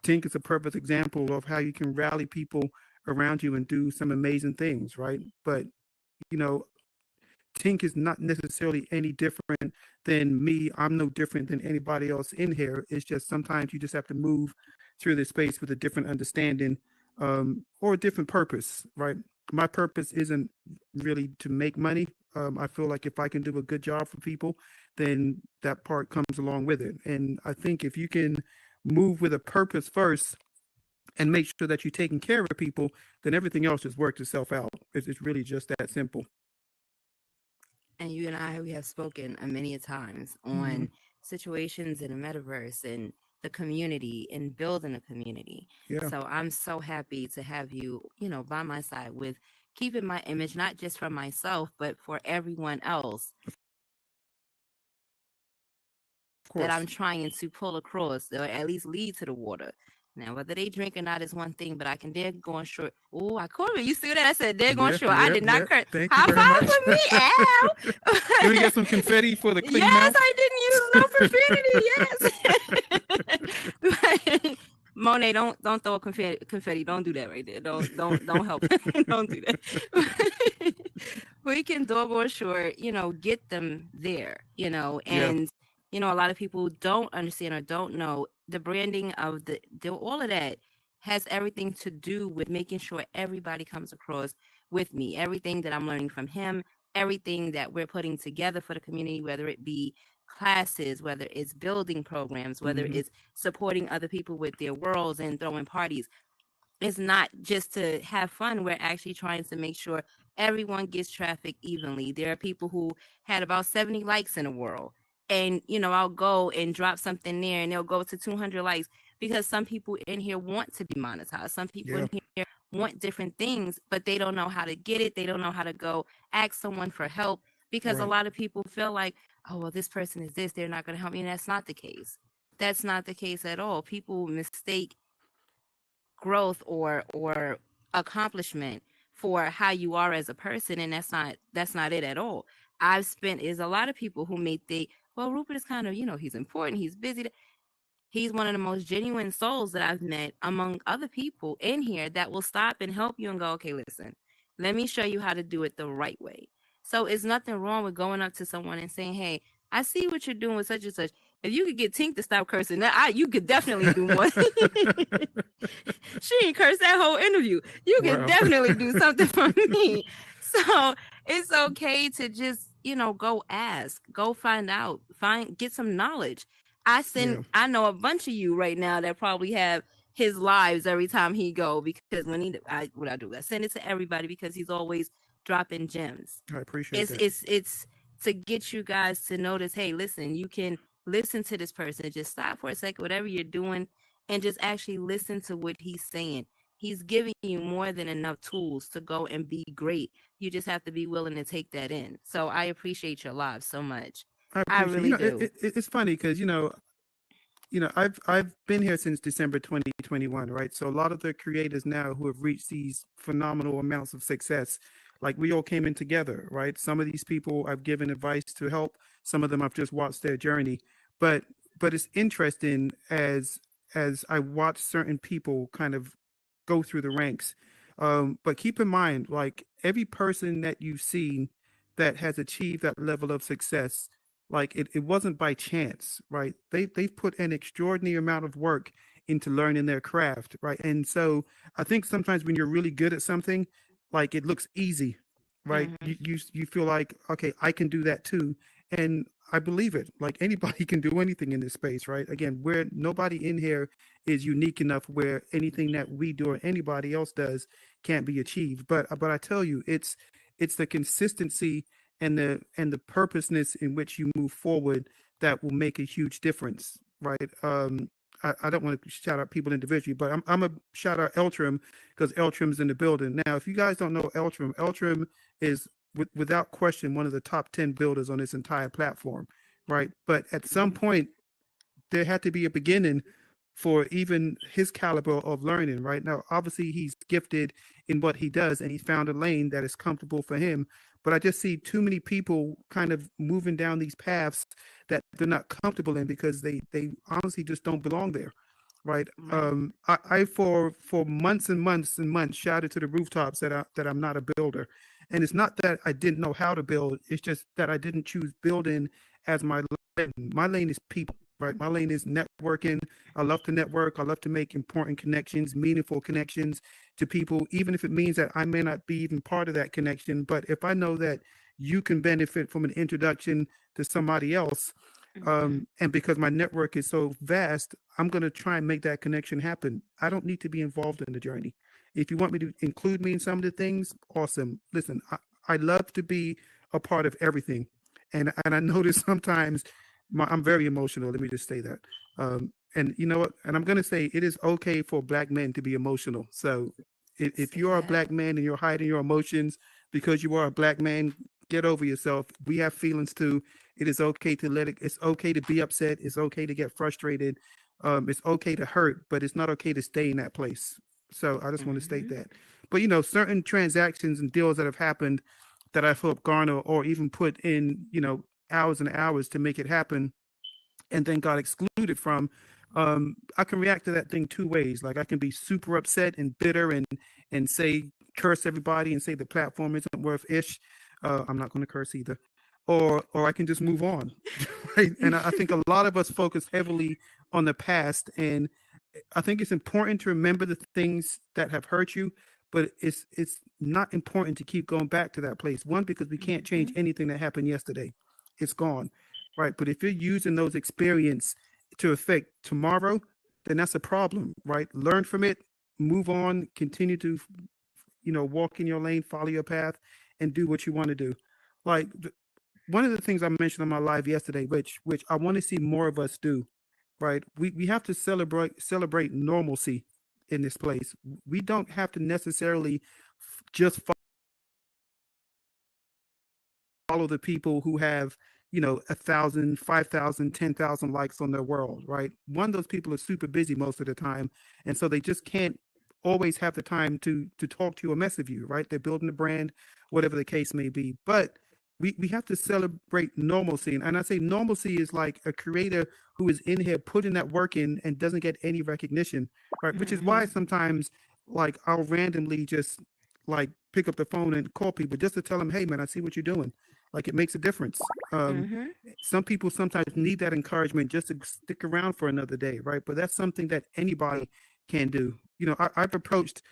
Tink is a perfect example of how you can rally people around you and do some amazing things, right? But, you know, Tink is not necessarily any different than me. I'm no different than anybody else in here. It's just sometimes you just have to move through this space with a different understanding or a different purpose, right? My purpose isn't really to make money. I feel like if I can do a good job for people, then that part comes along with it. And I think if you can move with a purpose first and make sure that you're taking care of people, then everything else just works itself out. It's really just that simple. And you and I, we have spoken many a times on situations in the metaverse and the community and building a community. Yeah. So I'm so happy to have you, you know, by my side with keeping my image, not just for myself, but for everyone else Of course. that I'm trying to pull across or at least lead to the water. Now, whether they drink or not is one thing, but I can dare go on short. Oh, I caught it. You see that? I said they're going short. I did not curse. Thank you High very five much. for me, Al. Can we get some confetti for the clean Yes, mouth? I didn't use no profanity. Yes. Monet, don't throw confetti. Don't do that right there. Don't help. Don't do that. We can doggone sure, you know, get them there, you know, and you know, a lot of people don't understand or don't know the branding of the all of that has everything to do with making sure everybody comes across with me. Everything that I'm learning from him, everything that we're putting together for the community, whether it be classes, whether it's building programs, whether it's supporting other people with their worlds and throwing parties. It's not just to have fun. We're actually trying to make sure everyone gets traffic evenly. There are people who had about 70 likes in a world. And, you know, I'll go and drop something there and they'll go to 200 likes because some people in here want to be monetized. Some people in here want different things, but they don't know how to get it. They don't know how to go ask someone for help because a lot of people feel like, oh, well, this person is this. They're not going to help me. And that's not the case. That's not the case at all. People mistake growth or accomplishment for how you are as a person, and that's not it at all. I've spent is a lot of people who may think, well, Rupert is kind of, you know, he's important, he's busy. He's one of the most genuine souls that I've met among other people in here that will stop and help you and go, okay, listen, let me show you how to do it the right way. So it's nothing wrong with going up to someone and saying, hey, I see what you're doing with such and such. If you could get Tink to stop cursing, you could definitely do more. She ain't cursed that whole interview. You can definitely do something for me. So it's okay to just, you know, go ask, go find out, get some knowledge. I know a bunch of you right now that probably have his lives every time he go because when I send it to everybody because he's always dropping gems. I appreciate that. It's to get you guys to notice, hey, listen, you can listen to this person. Just stop for a second, whatever you're doing, and just actually listen to what he's saying. He's giving you more than enough tools to go and be great. You just have to be willing to take that in. So I appreciate your live so much. I really do. It's funny because I've been here since December 2021, right? So a lot of the creators now who have reached these phenomenal amounts of success, like we all came in together, right? Some of these people I've given advice to help. Some of them I've just watched their journey. But it's interesting as I watch certain people kind of go through the ranks. But keep in mind, like every person that you've seen that has achieved that level of success. Like it wasn't by chance, right? They've put an extraordinary amount of work into learning their craft, right? And so I think sometimes when you're really good at something, like it looks easy, right? Mhm. You feel like, okay, I can do that too. And I believe it. Like anybody can do anything in this space, right? Again, where nobody in here is unique enough where anything that we do or anybody else does can't be achieved. But I tell you, it's the consistency and the purposeness in which you move forward that will make a huge difference, right? I don't want to shout out people individually, but I'm a shout out Eltram because Eltram's in the building. Now, if you guys don't know Eltram, Eltram is without question one of the top 10 builders on this entire platform, right? But at some point, there had to be a beginning for even his caliber of learning, right? Now, obviously, he's gifted in what he does and he found a lane that is comfortable for him. But I just see too many people kind of moving down these paths that they're not comfortable in because they honestly just don't belong there. Right. Right. I for months and months and months shouted to the rooftops that I'm not a builder. And it's not that I didn't know how to build, it's just that I didn't choose building as my lane. My lane is people, right? My lane is networking. I love to network. I love to make important connections, meaningful connections to people, even if it means that I may not be even part of that connection. But if I know that you can benefit from an introduction to somebody else, Mhm. and because my network is so vast, I'm going to try and make that connection happen. I don't need to be involved in the journey. If you want me to include me in some of the things, awesome. Listen, I love to be a part of everything. And I notice sometimes I'm very emotional. Let me just say that. And you know what? And I'm going to say it is okay for black men to be emotional. So if Say you are a that. black man and you're hiding your emotions because you are a black man, get over yourself. We have feelings too. It is okay to let it, it's okay to be upset. It's okay to get frustrated. It's okay to hurt, but it's not okay to stay in that place. So I just want to state Mhm. that. But you know, certain transactions and deals that have happened that I've helped garner or even put in, hours and hours to make it happen and then got excluded from, I can react to that thing two ways. Like I can be super upset and bitter and say curse everybody and say the platform isn't worth ish. I'm not going to curse either. Or I can just move on, right? And I think a lot of us focus heavily on the past, and I think it's important to remember the things that have hurt you, but it's not important to keep going back to that place. One, because we can't change Mhm. anything that happened yesterday. It's gone. Right. But if you're using those experience to affect tomorrow, then that's a problem, right? Learn from it, move on, continue to, walk in your lane, follow your path, and do what you want to do. Like one of the things I mentioned on my live yesterday, which I want to see more of us do, right? We have to celebrate normalcy in this place. We don't have to necessarily just follow the people who have 1,000, 5,000, 10,000 likes on their world, right? One of those people are super busy most of the time, and so they just can't always have the time to talk to you or mess with you, right? They're building a brand, whatever the case may be. But we have to celebrate normalcy, and I say normalcy is like a creator who is in here putting that work in and doesn't get any recognition, right? Which is why Mhm. sometimes like I'll randomly just like pick up the phone and call people just to tell them, hey man, I see what you're doing. Like it makes a difference. Um, Mhm. some people sometimes need that encouragement just to stick around for another day, right? But that's something that anybody can do. I've approached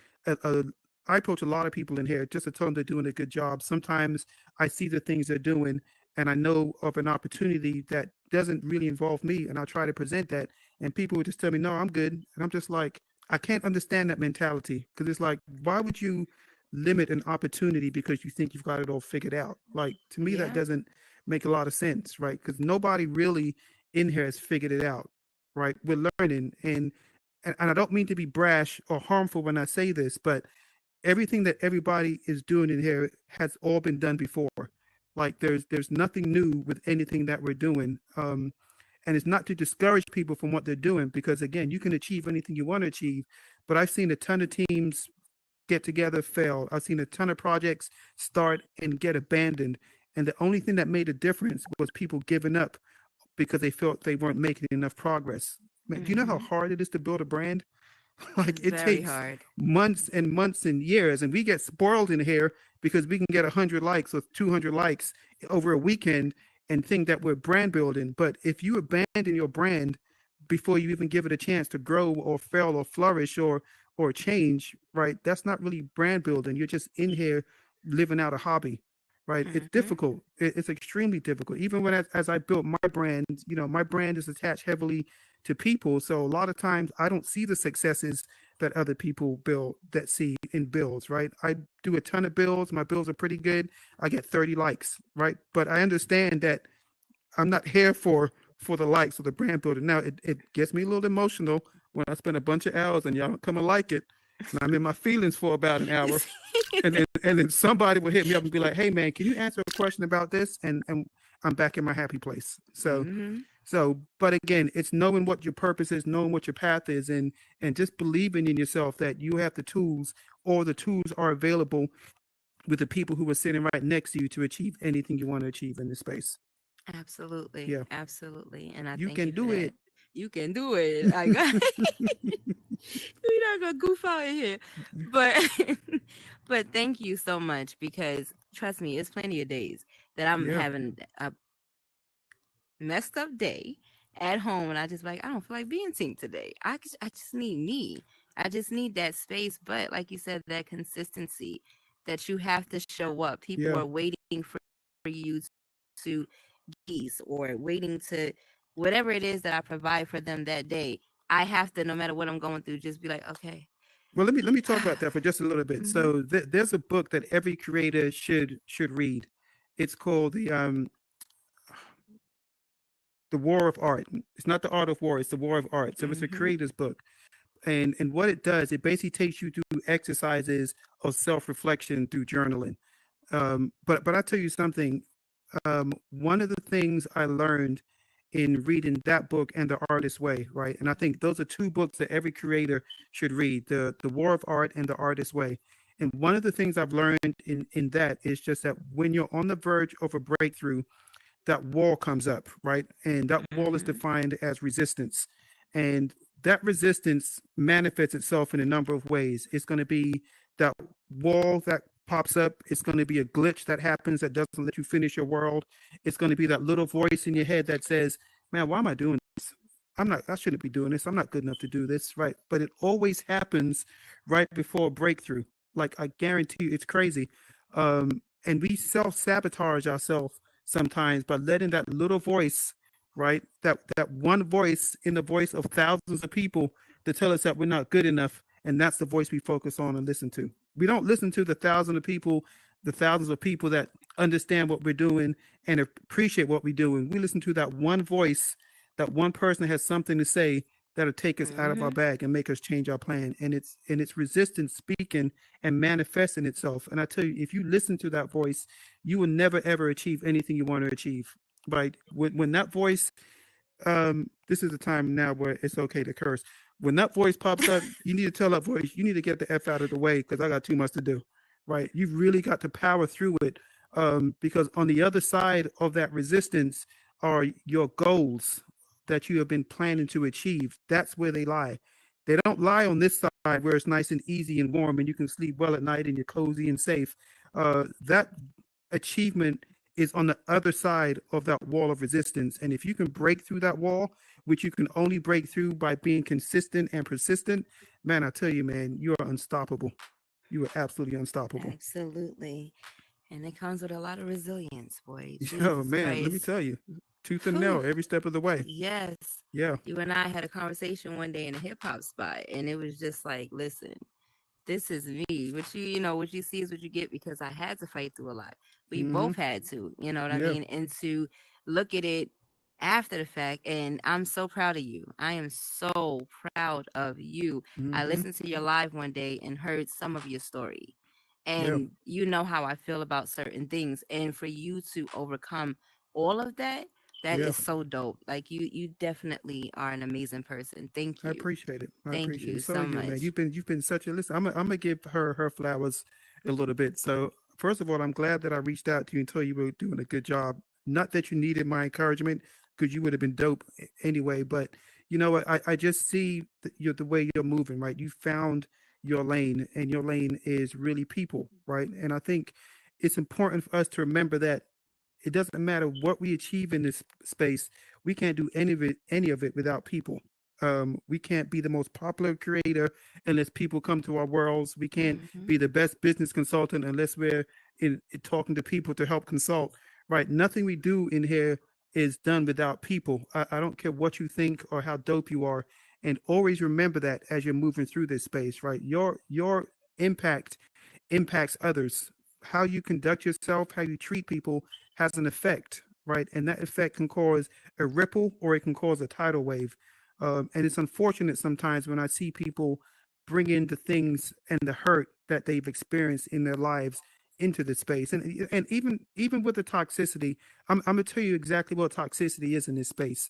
I approach a lot of people in here just to tell them they're doing a good job. Sometimes I see the things they're doing and I know of an opportunity that doesn't really involve me, and I try to present that, and people would just tell me, "No, I'm good," and I'm just like, I can't understand that mentality because it's like, why would you limit an opportunity because you think you've got it all figured out? Like to me, that Yeah. doesn't make a lot of sense, right? Because nobody really in here has figured it out, right? We're learning, and I don't mean to be brash or harmful when I say this, but everything that everybody is doing in here has all been done before. Like there's nothing new with anything that we're doing. And it's not to discourage people from what they're doing because again, you can achieve anything you want to achieve. But I've seen a ton of teams get together fail. I've seen a ton of projects start and get abandoned. And the only thing that made a difference was people giving up because they felt they weren't making enough progress. Man, do you know how Mhm. hard it is to build a brand? Like it Very takes hard. months and months and years, and we get spoiled in here because we can get 100 likes or 200 likes over a weekend and think that we're brand building. But if you abandon your brand before you even give it a chance to grow or fail or flourish or change, right? That's not really brand building. You're just in here living out a hobby, right? It's Mhm. difficult. It's extremely difficult. Even when as I built my brand, you know, my brand is attached heavily to people. So a lot of times I don't see the successes that other people build that see in builds, right? I do a ton of builds. My builds are pretty good. I get 30 likes, right? But I understand that I'm not here for the likes or the brand building. Now it gets me a little emotional when I spend a bunch of hours and y'all don't come and like it. And I'm in my feelings for about an hour. And then somebody will hit me up and be like, hey man, can you answer a question about this? And I'm back in my happy place. So Mhm. but again, it's knowing what your purpose is, knowing what your path is, and just believing in yourself that you have the tools or the tools are available with the people who are sitting right next to you to achieve anything you want to achieve in this space. Absolutely. Yeah. Absolutely. And I You thank can you for do that. it. You can do it. Like we're not gonna goof out in here. But but thank you so much because trust me, it's plenty of days that I'm Yeah. having a messed up day at home and I just like I don't feel like being seen today. I just need me. I just need that space. But like you said, that consistency that you have to show up. People Yeah. are waiting for you to geese or waiting to whatever it is that I provide for them that day. I have to, no matter what I'm going through, just be like, okay. Well, let me talk about that for just a little bit. Mhm. So there's a book that every creator should read. It's called the War of Art. It's not the Art of War. It's the War of Art. So it's a Mhm. creator's book. And what it does, it basically takes you through exercises of self-reflection through journaling. But I tell you something. One of the things I learned in reading that book and The Artist's Way, right? And I think those are two books that every creator should read: the War of Art and The Artist's Way. And one of the things I've learned in that is just that when you're on the verge of a breakthrough, that wall comes up, right? And that wall is Mhm. defined as resistance. And that resistance manifests itself in a number of ways. It's going to be that wall that pops up. It's going to be a glitch that happens that doesn't let you finish your world. It's going to be that little voice in your head that says, man, why am I doing this? I shouldn't be doing this. I'm not good enough to do this, right? But it always happens right before a breakthrough. Like I guarantee you, it's crazy. And we self sabotage ourselves sometimes by letting that little voice, right? That one voice in the voice of thousands of people to tell us that we're not good enough. And that's the voice we focus on and listen to. We don't listen to the thousands of people that understand what we're doing and appreciate what we're doing. We listen to that one voice, that one person that has something to say that'll take us out of our Mhm. bag and make us change our plan. And it's resistance speaking and manifesting itself. And I tell you, if you listen to that voice, you will never ever achieve anything you want to achieve. Right? When that voice, this is the time now where it's okay to curse. When that voice pops up, you need to tell that voice, you need to get the F out of the way because I got too much to do. Right? You've really got to power through it. Because on the other side of that resistance are your goals that you have been planning to achieve. That's where they lie. They don't lie on this side where it's nice and easy and warm and you can sleep well at night and you're cozy and safe. That achievement is on the other side of that wall of resistance. And if you can break through that wall, which you can only break through by being consistent and persistent, man, I tell you, man, you are unstoppable. You are absolutely unstoppable. Absolutely. And it comes with a lot of resilience, boy. Yo, Jesus man, let me Christ. tell you, tooth and Whew. nail every step of the way. Yes. Yeah. You and I had a conversation one day in a hip hop spot, and it was just like, listen, this is me. What you see is what you get because I had to fight through a lot. We Hmm. both had to, you know what I Yeah. mean? And to look at it after the fact, and I'm so proud of you. I am so proud of you. I Hmm. listened to your live one day and heard some of your story. Yeah. And you know how I feel about certain things. And for you to overcome all of that, that Yeah. is so dope. Like you definitely are an amazing person. Thank I you. appreciate it. I Thank appreciate you it. So so are you, man. much. You've been such a listen. I'm gonna give her flowers a little bit. So first of all, I'm glad that I reached out to you and told you were doing a good job. Not that you needed my encouragement, because you would have been dope anyway. But you know what, I just see the way you're moving, right? You found your lane, and your lane is really people, right? And I think it's important for us to remember that it doesn't matter what we achieve in this space. We can't do any of it without people. We can't be the most popular creator unless people come to our worlds. We can't be the best business consultant unless we're in talking to people to help consult. Right? Nothing we do in here is done without people. I don't care what you think or how dope you are, and always remember that as you're moving through this space. Right? Your impact impacts others. How you conduct yourself, how you treat people has an effect, right? And that effect can cause a ripple or it can cause a tidal wave. And it's unfortunate sometimes when I see people bring in the things and the hurt that they've experienced in their lives into the space. And even with the toxicity, I'm gonna tell you exactly what toxicity is in this space,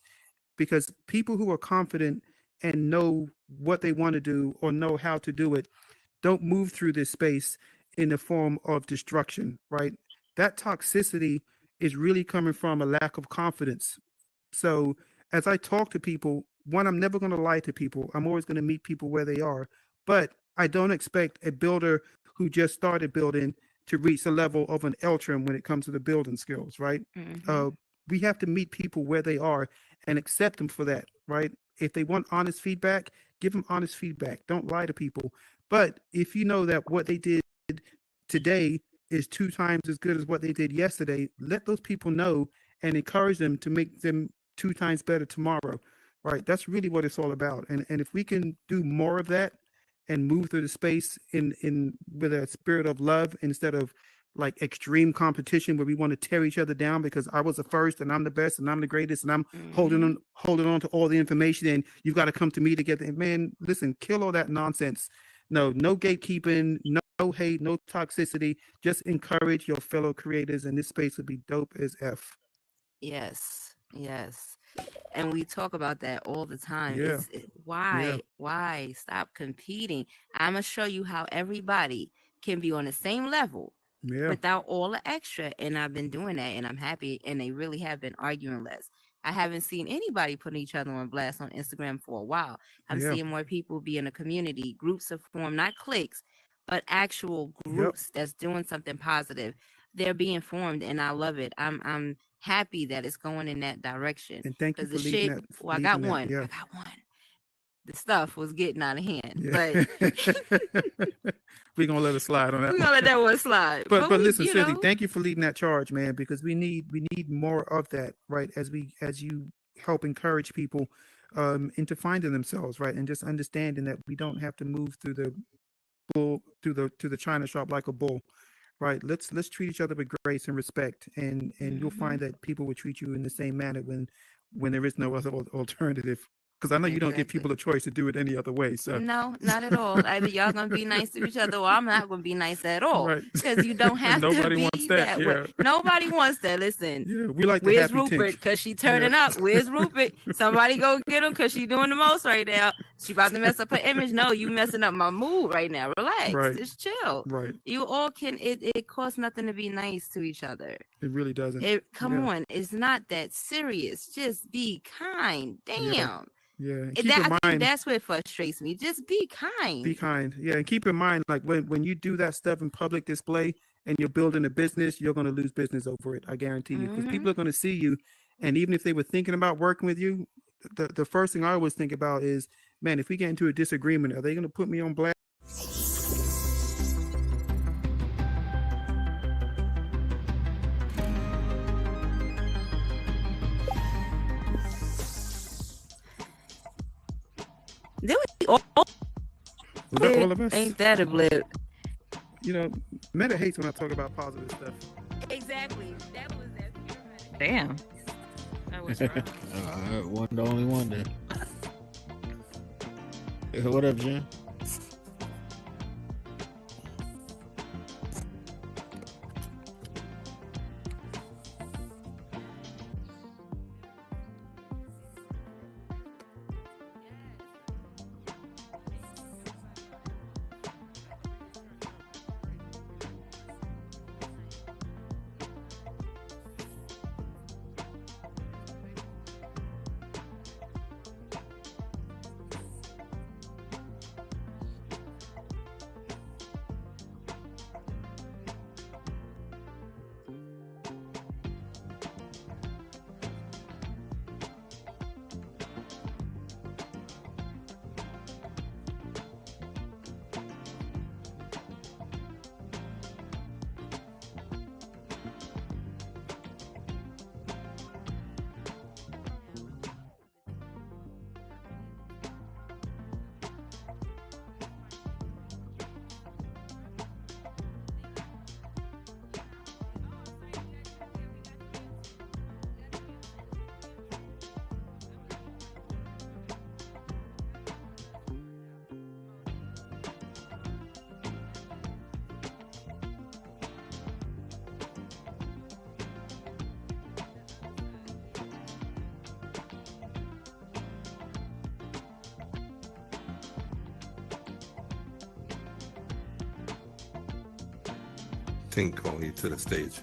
because people who are confident and know what they want to do or know how to do it don't move through this space in the form of destruction, right? That toxicity is really coming from a lack of confidence. So as I talk to people, one, I'm never going to lie to people. I'm always going to meet people where they are. But I don't expect a builder who just started building to reach the level of an Eltram when it comes to the building skills, right? We have to meet people where they are and accept them for that, right? If they want honest feedback, give them honest feedback. Don't lie to people. But if you know that what they did today is 2 times as good as what they did yesterday, let those people know and encourage them to make them 2 times better tomorrow, right? That's really what it's all about. And if we can do more of that and move through the space in with a spirit of love instead of like extreme competition where we want to tear each other down because I was the first and I'm the best and I'm the greatest and I'm holding on to all the information and you've got to come to me to get the man. Listen, kill all that nonsense. No gatekeeping, no hate, no toxicity. Just encourage your fellow creators, and this space will be dope as F. Yes, yes. And we talk about that all the time. Yeah. Why stop competing? I'm gonna show you how everybody can be on the same level without all the extra. And I've been doing that, and I'm happy. And they really have been arguing less. I haven't seen anybody putting each other on blast on Instagram for a while. I'm seeing more people be in a community. Groups have formed, not cliques, but actual groups that's doing something positive. They're being formed, and I love it. I'm happy that it's going in that direction. And thank you for the leading shit, that. well, I got one. The stuff was getting out of hand, but we're gonna let it slide on that. we're gonna let that one slide. But we, listen, you Cindy, know, thank you for leading that charge, man, because we need more of that, right? As you help encourage people into finding themselves, right? And just understanding that we don't have to move through the bull to the china shop like a bull. Right. Let's treat each other with grace and respect, and you'll find that people will treat you in the same manner when there is no other alternative. Because I know you don't give people a choice to do it any other way. So no, not at all. Either y'all gonna be nice to each other, or I'm not gonna be nice at all. Right. Because you don't have to Nobody be wants that, way. Nobody wants that. Listen. yeah, we like the Where's happy Rupert? tint. Because she turning up. Where's Rupert? Somebody go get him because she doing the most right now. She about to mess up her image. No, you messing up my mood right now. Relax. Right. Just chill. Right. You all can. It costs nothing to be nice to each other. It really doesn't. Come on. It's not that serious. Just be kind. Damn. Yeah. And I keep in think mind, that's what frustrates me. Just be kind. be kind. Yeah. And keep in mind, like when you do that stuff in public display and you're building a business, you're going to lose business over it. I guarantee you, because people are going to see you. And even if they were thinking about working with you, the first thing I always think about is, man, if we get into a disagreement, are they going to put me on blast? Did we all? Was that all of us? Ain't that a blip? You know, Meta hates when I talk about positive stuff. Exactly. That was that. Damn. That was rough. The only one then. What up, Jen? Tink on you to the stage.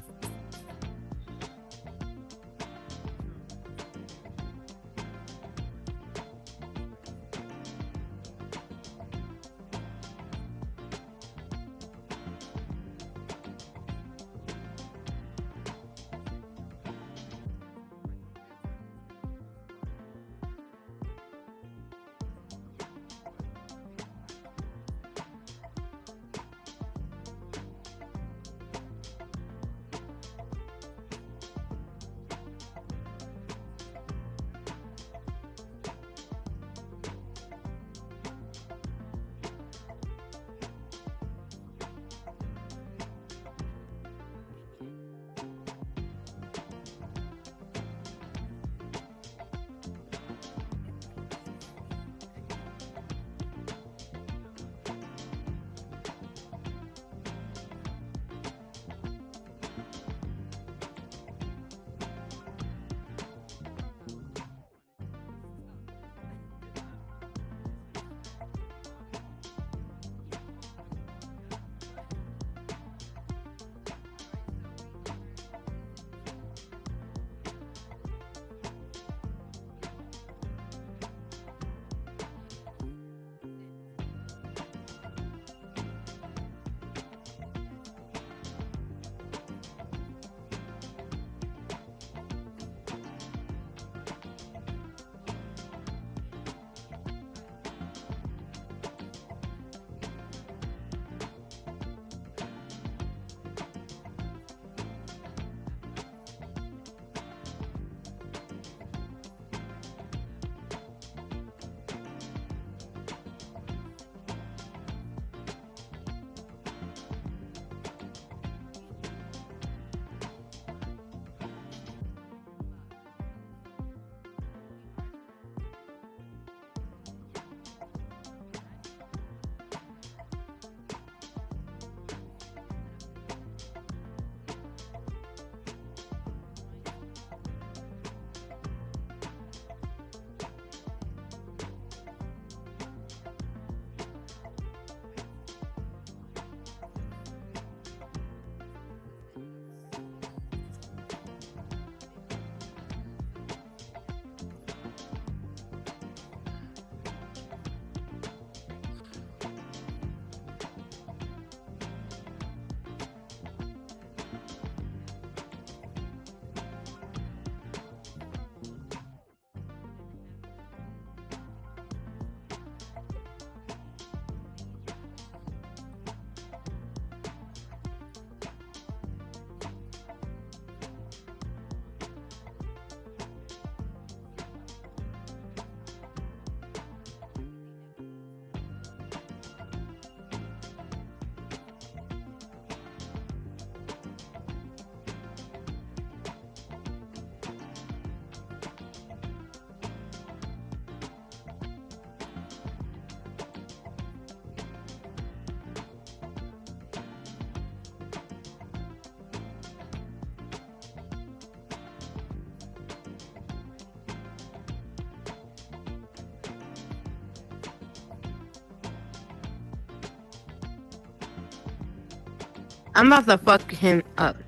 I'm about to fuck him up.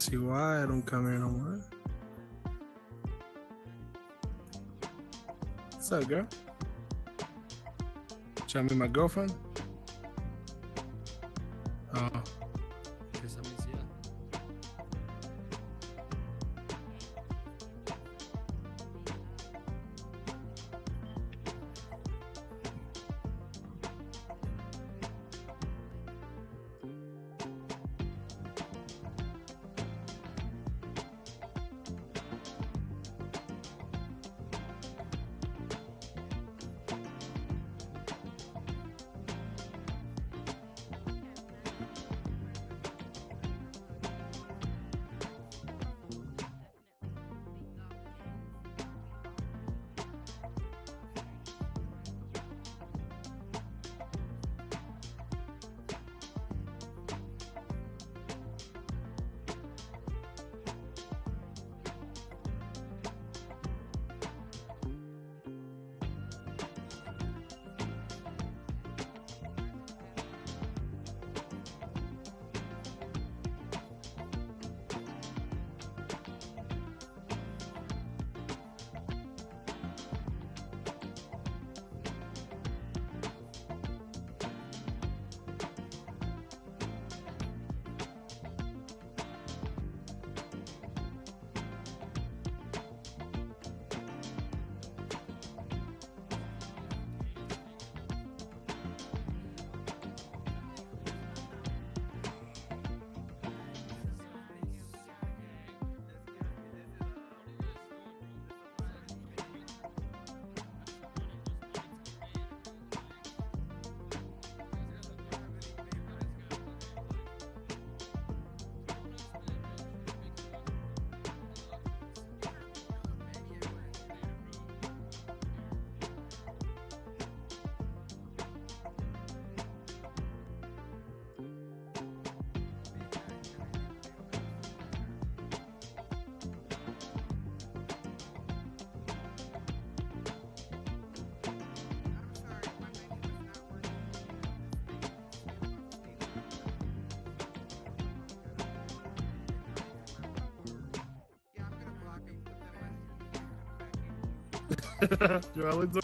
see why I don't come here no more. What's up, girl? Trying to meet my girlfriend? Oh. Guess I miss you. Do I look so-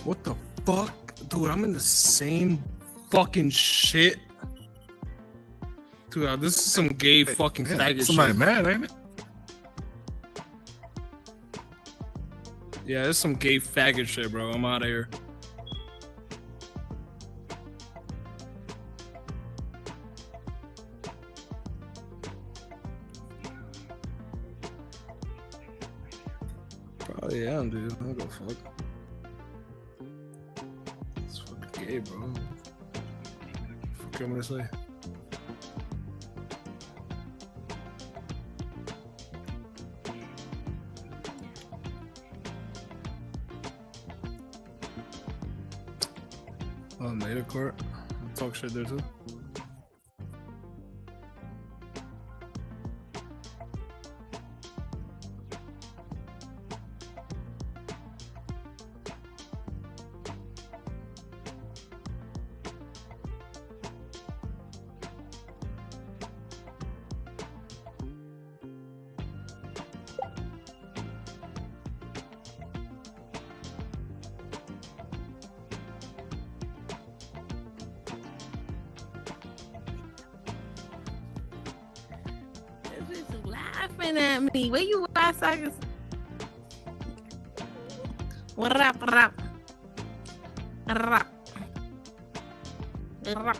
What the fuck? Dude, I'm in the same fucking shit. Dude, this is some gay fucking faggot Somebody shit. mad, ain't it? Yeah, this is some gay faggot shit, bro. I'm out of here. Probably am, dude. I don't give a fuck. It's fucking gay, bro. Fuck you want me to say? Oh, Native Court. I'll talk shit there too. This bitch laughing at me. Where you at? So I can... What up? What up? What up? What up?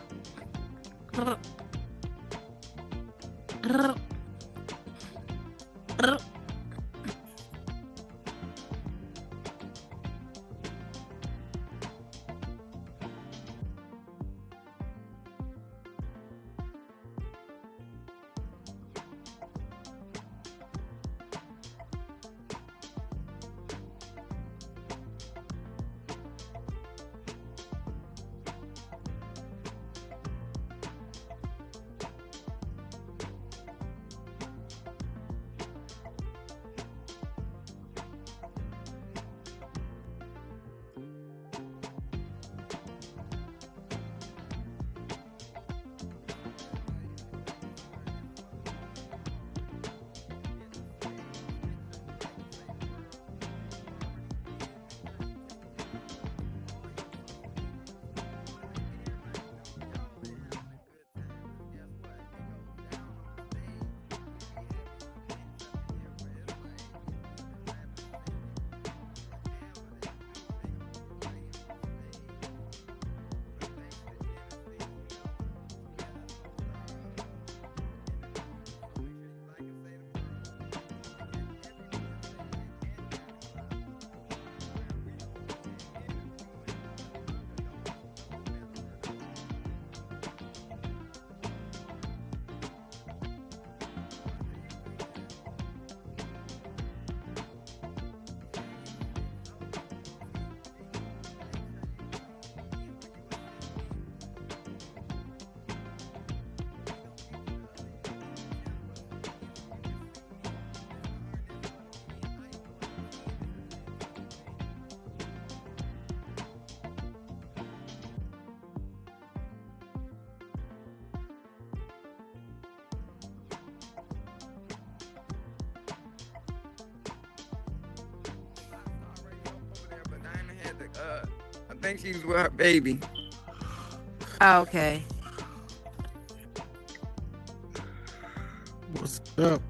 I think she was with her baby. Oh, okay. What's up?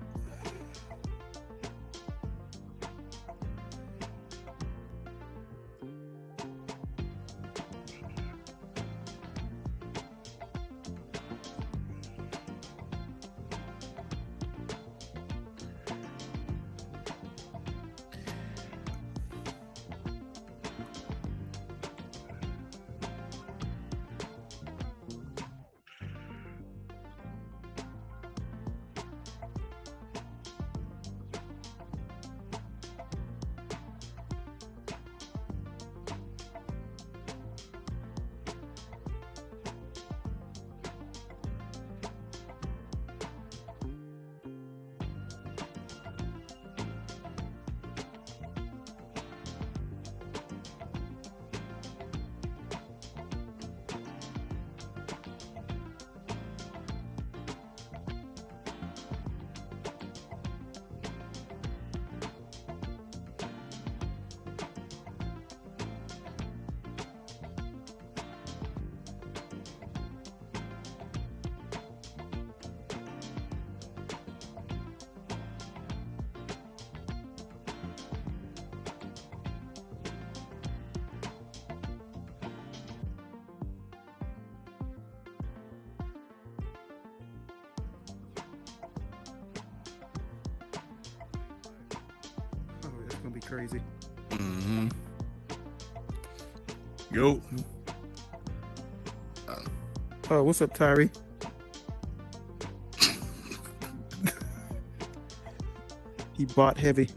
Oh, that's gonna be crazy. Mm-hmm. Yo. Oh, what's up, Tyree? He bought heavy.